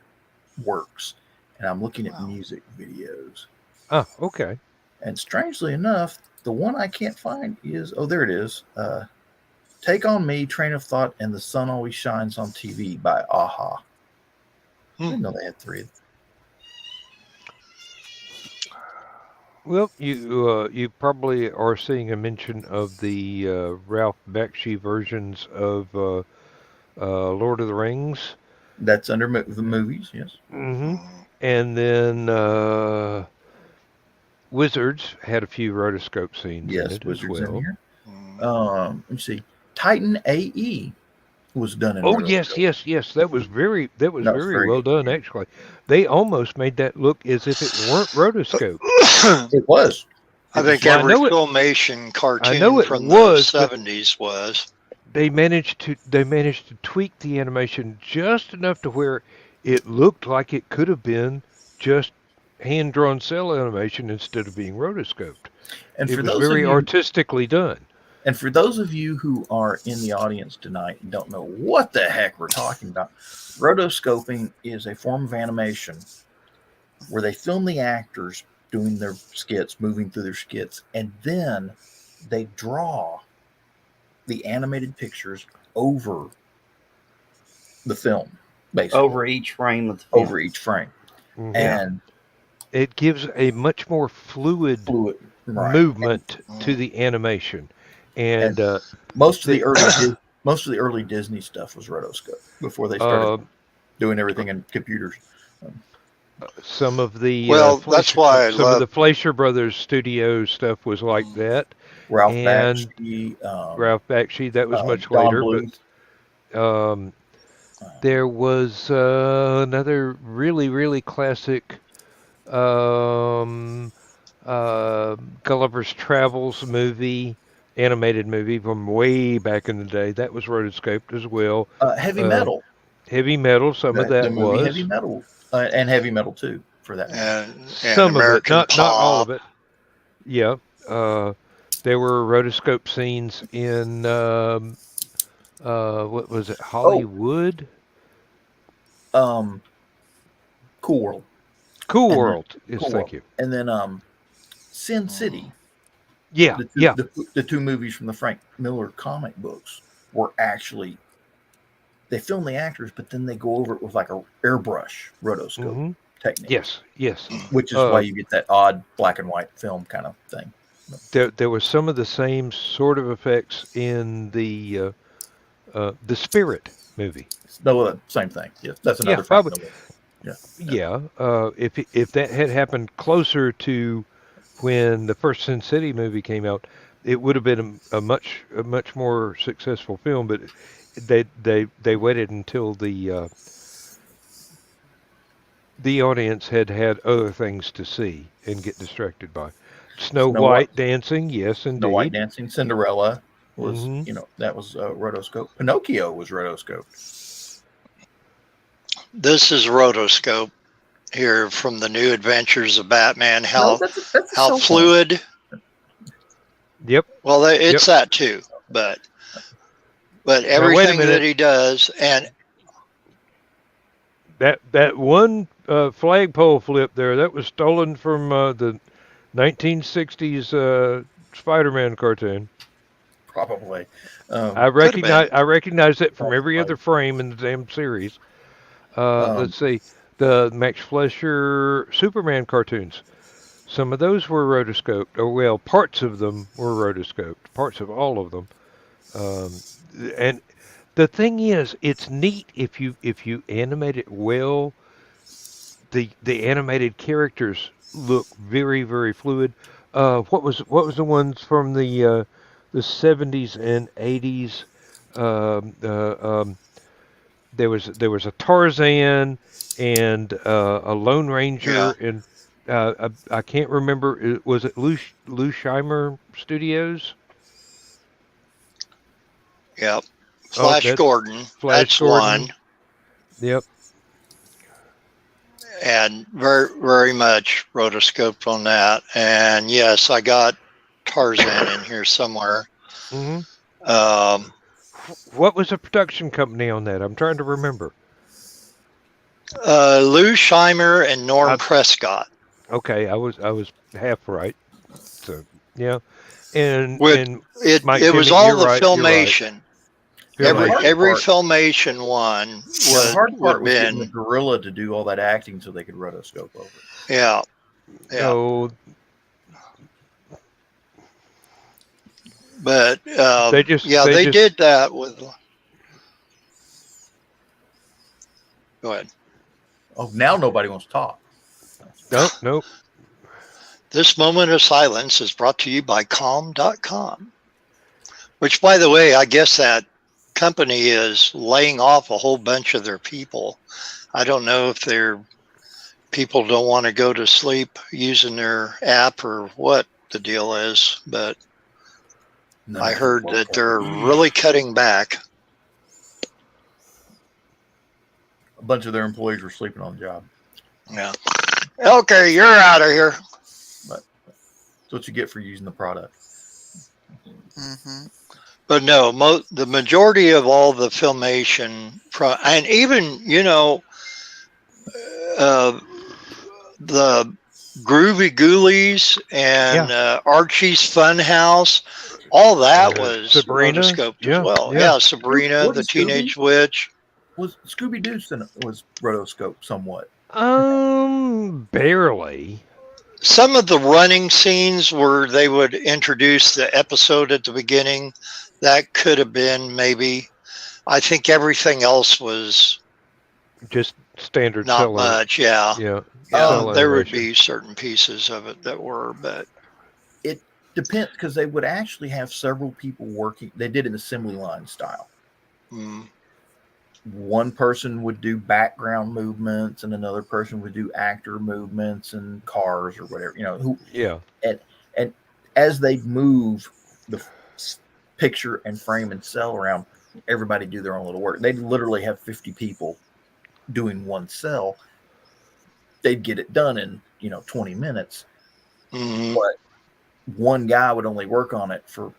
works, and I'm looking at music videos. Ah, okay. And strangely enough, the one I can't find is, oh, there it is. Take on Me, Train of Thought, and The Sun Always Shines on TV by Aha. I didn't know they had three. Well, you probably are seeing a mention of the Ralph Bakshi versions of Lord of the Rings. That's under the movies, yes. Mm-hmm. And then Wizards had a few rotoscope scenes in Yes, it Wizards as well. in here. Let me see. Titan AE was done in Oh rotoscope. yes. That was very very well good. done actually. They almost made that look as if it weren't rotoscope. It was. I think Well, I every know it- Filmation I cartoon know it from was, the but 70s was. they managed to tweak the animation just enough to where it looked like it could have been just hand drawn cell animation instead of being rotoscoped. And It for was those very of you, artistically done. and for those of you who are in the audience tonight and don't know what the heck we're talking about, rotoscoping is a form of animation where they film the actors doing their skits, moving through their skits, and then they draw the animated pictures over the film, basically. Over each frame of the film. Over each frame. Mhm. And It gives a much more fluid right. movement to the animation. And most of the early Disney stuff was rotoscope before they started doing everything in computers. Some of the Well, that's why I some of love the Fleischer Brothers studio stuff was like that. Ralph And Bakshi, Ralph Bakshi, that was much Don later, Bluth. but there was another really classic Gulliver's Travels movie, animated movie from way back in the day. That was rotoscoped as well. Heavy Metal. Heavy Metal, some of that the movie was. Heavy Metal, and Heavy Metal 2 for that. and Some American of it, not all Pop. of it. Yeah. There were rotoscope scenes in what was it, Hollywood? Cool World. Cool And World. Yes, Cool thank World. you. And then Sin City. Yeah, The two movies from the Frank Miller comic books were actually, they film the actors, but then they go over it with like a airbrush rotoscope technique. Yes. Which is why you get that odd black and white film kind of thing. There was some of the same sort of effects in the Spirit movie. No, same thing. Yes, that's another probably. Miller. Yeah. If that had happened closer to when the first Sin City movie came out, it would have been a much more successful film, but they waited until the audience had other things to see and get distracted by. Snow Snow White, White dancing, yes, Snow White indeed. dancing, Cinderella was, Hmm. that was rotoscope. Pinocchio was rotoscoped. This is rotoscope here from the New Adventures of Batman. No, How that's a how cell phone. fluid. Yep. Well, it's that too, but everything that he does, and That one flagpole flip there, that was stolen from the 1960s Spider-Man cartoon. Probably. I Could have been. recognize it from every Right. other frame in the damn series. Um, Let's see, the Max Fleischer Superman cartoons. Some of those were rotoscoped, or well, parts of them were rotoscoped. Parts of all of them. And the thing is, it's neat if you animate it well. The animated characters look very fluid. What was the ones from the 70s and 80s? Um, uh, um, there was a Tarzan and a Lone Yeah, Ranger, and I can't remember. Was it Lou Scheimer Studios? yep. Oh, Flash that's Gordon, Flash that's one, Gordon. Yep. and very much rotoscoped on that. And yes, I got Tarzan in here somewhere. Hmm. Um, What was the production company on that? I'm trying to remember. Lou Scheimer and Norm I, Prescott. okay, I was half right. So yeah, and With and Mike it was Timmy, all you're the right. You're right. filmation. the hard Every part, filmation one the hard would part have was getting the been, gorilla to do all that acting so they could rotoscope over it. yeah. No, But they just yeah, they they just did that with. Go ahead. Oh, now nobody wants to talk. nope. This moment of silence is brought to you by calm.com, which, by the way, I guess that company is laying off a whole bunch of their people. I don't know if their people don't want to go to sleep using their app or what the deal is, but I heard that they're really cutting back. A bunch of their employees were sleeping on the job. Yeah. Okay, you're out of here. But that's what you get for using the product. Mm-hmm. But no, the majority of all the filmation, and even, the Groovy Ghoulies and Archie's Funhouse, all that was Sabrina, rotoscoped as well. yeah. Yeah, Sabrina, the Wasn't Teenage Witch. Was Scooby-Doo was rotoscoped somewhat? Barely. Some of the running scenes where they would introduce the episode at the beginning, that could have been maybe. I think everything else was Just standard not cell much. Yeah. Yeah. Yeah, cell there would animation. be certain pieces of it that were, but It depends, because they would actually have several people working. They did an assembly line style. One person would do background movements and another person would do actor movements and cars or whatever, Yeah. and as they move the picture and frame and cell around, everybody do their own little work. They'd literally have 50 people doing one cell. They'd get it done in 20 minutes, but one guy would only work on it for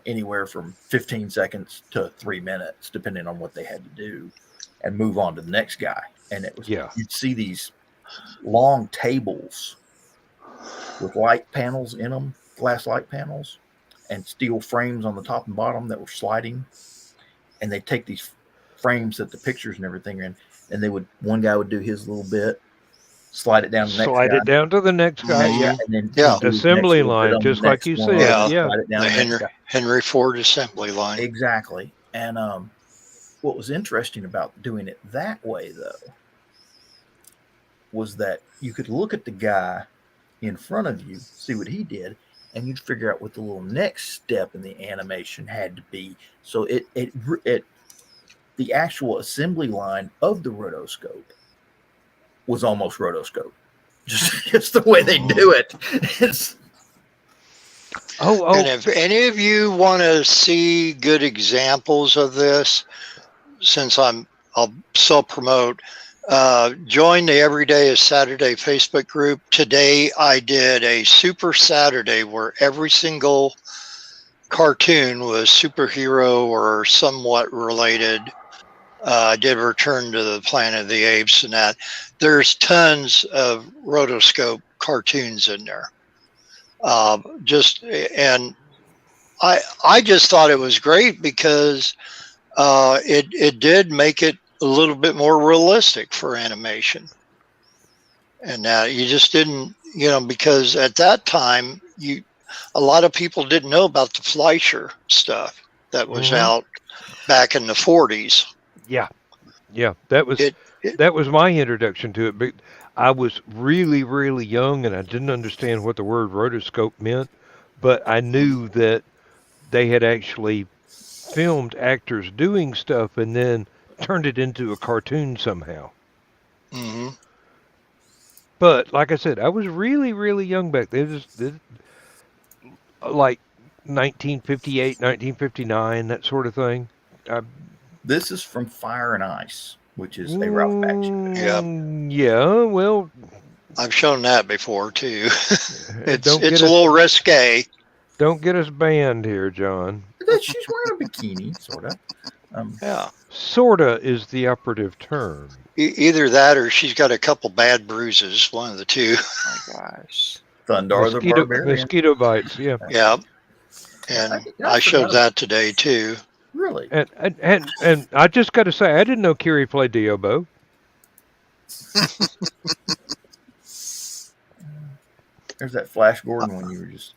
anywhere from 15 seconds to 3 minutes, depending on what they had to do, and move on to the next guy. And it was, you'd see these long tables with light panels in them, glass light panels, and steel frames on the top and bottom that were sliding. And they'd take these frames that the pictures and everything are in, and one guy would do his little bit, slide it down to the next Slide guy. it down to the next guy. Yeah. And then assembly line, just like you said. Yeah. Slide it down the Henry Ford assembly line. Exactly. And what was interesting about doing it that way, though, was that you could look at the guy in front of you, see what he did, and you'd figure out what the little next step in the animation had to be. So it the actual assembly line of the rotoscope was almost rotoscope. Just the way they do it. And if any of you want to see good examples of this, since I'll self-promote, join the Everyday is Saturday Facebook group. Today I did a Super Saturday where every single cartoon was superhero or somewhat related. I did Return to the Planet of the Apes and that. There's tons of rotoscope cartoons in there. And I just thought it was great because it did make it a little bit more realistic for animation. And you just didn't, because at that time a lot of people didn't know about the Fleischer stuff that was out back in the 40s. Yeah, that was my introduction to it. But I was really, really young, and I didn't understand what the word rotoscope meant. But I knew that they had actually filmed actors doing stuff and then turned it into a cartoon somehow. Mm-hmm. But like I said, I was really, really young back then. Like 1958, 1959, that sort of thing. This is from Fire and Ice, which is a Ralph Bakshi. Yep. Yeah, well, I've shown that before too. it's Don't a get little risque. Don't get us banned here, John. She's wearing a bikini, sort of. Yeah. Sorta is the operative term. Either that or she's got a couple bad bruises. One of the two. Oh my gosh. Thundar the Barbarian. Mosquito bites, yeah. Yeah. And I showed that today too. Really? And I just got to say, I didn't know Kiri played the oboe. There's that Flash Gordon one you were just.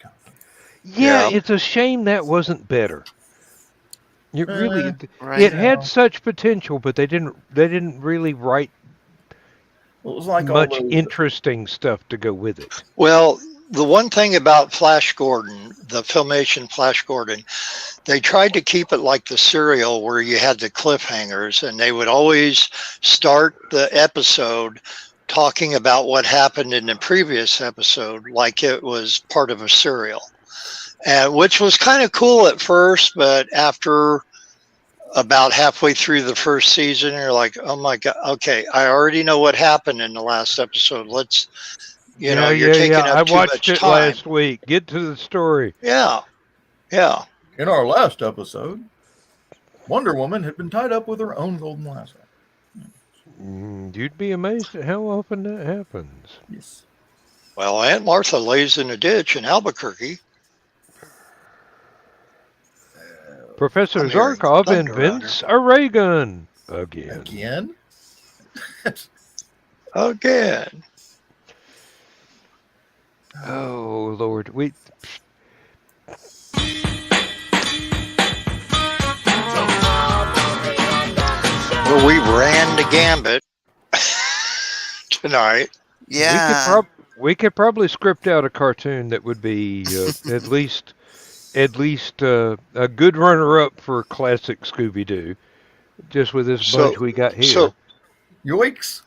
Yeah, it's a shame that wasn't better. It really, it had such potential, but they didn't really write it was like much interesting stuff to go with it. Well, the one thing about Flash Gordon, the Filmation Flash Gordon, they tried to keep it like the serial where you had the cliffhangers, and they would always start the episode talking about what happened in the previous episode like it was part of a serial. And which was kind of cool at first, but after about halfway through the first season, you're like, oh my God, okay, I already know what happened in the last episode. Let's, you're taking up too much time. I watched it last week. Get to the story. Yeah. Yeah. In our last episode, Wonder Woman had been tied up with her own golden lasso. You'd be amazed at how often that happens. Yes. Well, Aunt Martha lays in a ditch in Albuquerque. Professor Zarkov invents a ray gun again. Again. Oh Lord, we ran the gambit tonight. Yeah, we could probably script out a cartoon that would be at least a good runner-up for classic Scooby-Doo, just with this bunch we got here. So, yoicks!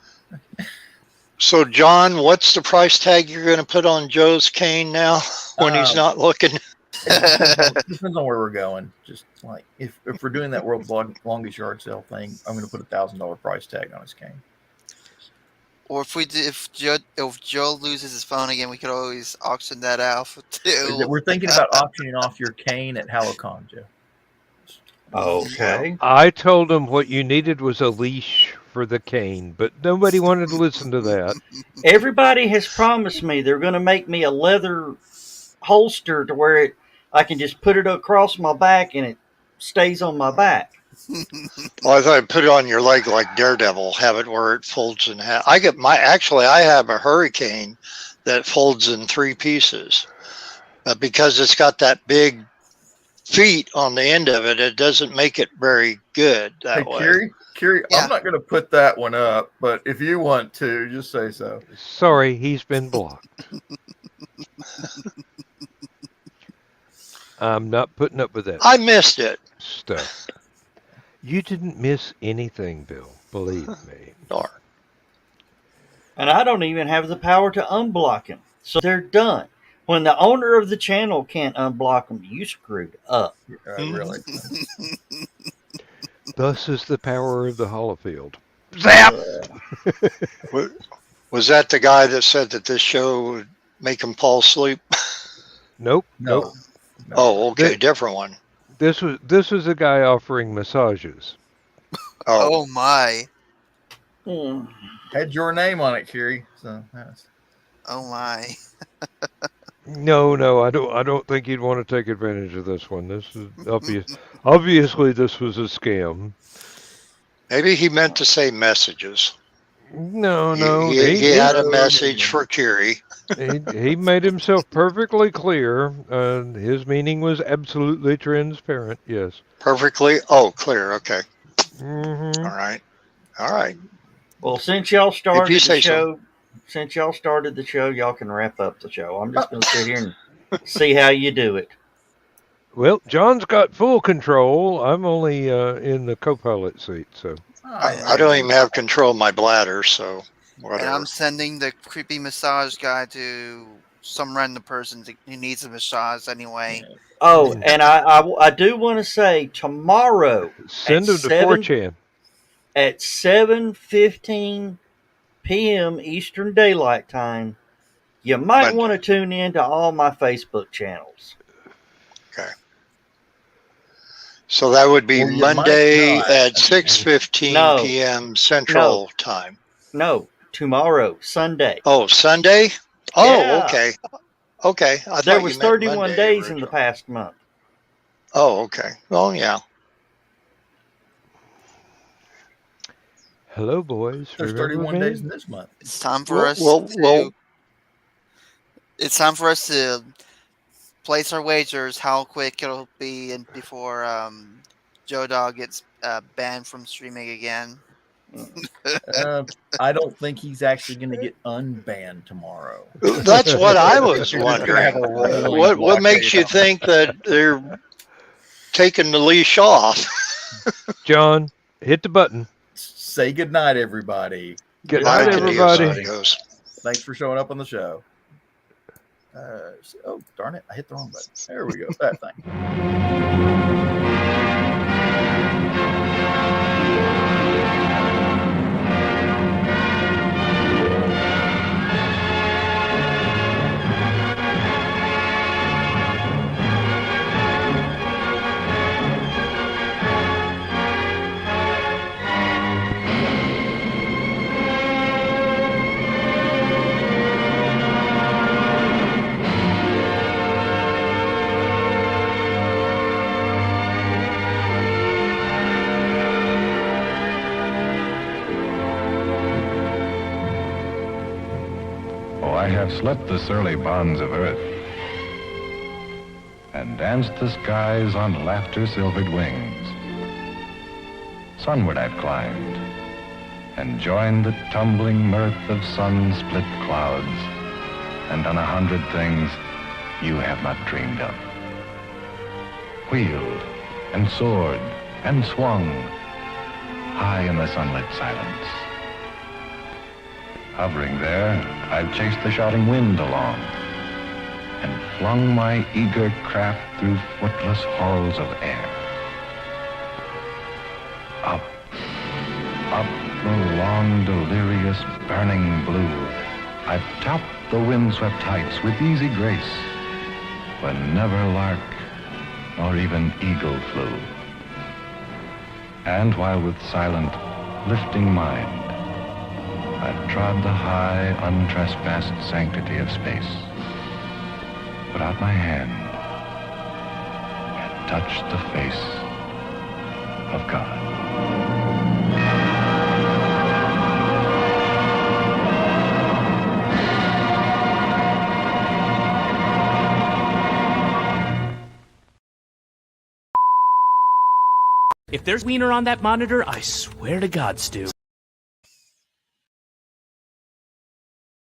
So, John, what's the price tag you're going to put on Joe's cane now when he's not looking? Depends on where we're going. Just like if we're doing that world's longest yard sale thing, I'm going to put $1,000 price tag on his cane. Or if Joe loses his phone again, we could always auction that out too. We're thinking about auctioning off your cane at HallowCon's, Joe. Okay. I told him what you needed was a leash for the cane, but nobody wanted to listen to that. Everybody has promised me they're going to make me a leather holster to where I can just put it across my back and it stays on my back. Well, I thought I'd put it on your leg like Daredevil, have it where it folds in half. I have a hurricane that folds in 3 pieces, but because it's got that big feet on the end of it, it doesn't make it very good that way. Kiri, yeah. I'm not going to put that one up, but if you want to, just say so. Sorry, he's been blocked. I'm not putting up with that I missed it. stuff. You didn't miss anything, Bill. Believe me. Darn. And I don't even have the power to unblock them. So they're done. When the owner of the channel can't unblock them, you screwed up. Really. Thus is the power of the Holofield. Zap! Was that the guy that said that this show would make him fall asleep? Nope. No. Nope. No. Oh, okay, Th- different one. This was a guy offering massages. Oh, Oh my. Hmm. Had your name on it, Kiri. So that's... Oh my. No, I don't think you'd want to take advantage of this one. This is obvious. Obviously, this was a scam. maybe he meant to say messages. No, He had a message for Kiri. he made himself perfectly clear. His meaning was absolutely transparent. Yes. Perfectly. Clear. Okay. Mm-hmm. All right. Well, since y'all started you the say show, y'all can wrap up the show. I'm just going to sit here and see how you do it. Well, John's got full control. I'm only in the co-pilot seat, so. I don't even have control of my bladder, so And whatever. I'm sending the creepy massage guy to some random person who needs a massage anyway. Oh, and I do want to say tomorrow Send him to 4chan. at 7:15 p.m. Eastern Daylight Time, you might Monday. want to tune in to all my Facebook channels. Okay. So that would be Or you might Monday not. at 6:15 No. p.m. Central Time. No, tomorrow, Sunday. Oh, Sunday? Oh, Yeah. okay. Okay. I There thought was you meant 31 Monday days in the originally. past month. Oh, okay. Well, yeah. Hello, boys. There's Remember 31 me? days in this month. It's time for Well, us well, to. well- It's time for us to place our wagers. How quick it'll be and before Joe Dog gets banned from streaming again. I don't think he's actually going to get unbanned tomorrow. That's what I was You're just gonna have wondering. a rolling What makes you blockade on think that they're taking the leash off? John, hit the button. Say goodnight, everybody. Good I night, can hear everybody. how it goes. Thanks for showing up on the show. Oh, darn it. I hit the wrong button. There we go. That thing. I have slept the surly bonds of earth and danced the skies on laughter-silvered wings. Sunward I've climbed and joined the tumbling mirth of sun-split clouds and done 100 things you have not dreamed of. Wheeled and soared and swung high in the sunlit silence. Hovering there, I've chased the shouting wind along and flung my eager craft through footless halls of air. Up, up the long, delirious, burning blue, I've topped the windswept heights with easy grace, when never lark nor even eagle flew. And while with silent, lifting mind, I've trod the high, untrespassed sanctity of space, put out my hand, and touched the face of God. If there's wiener on that monitor, I swear to God, Stu.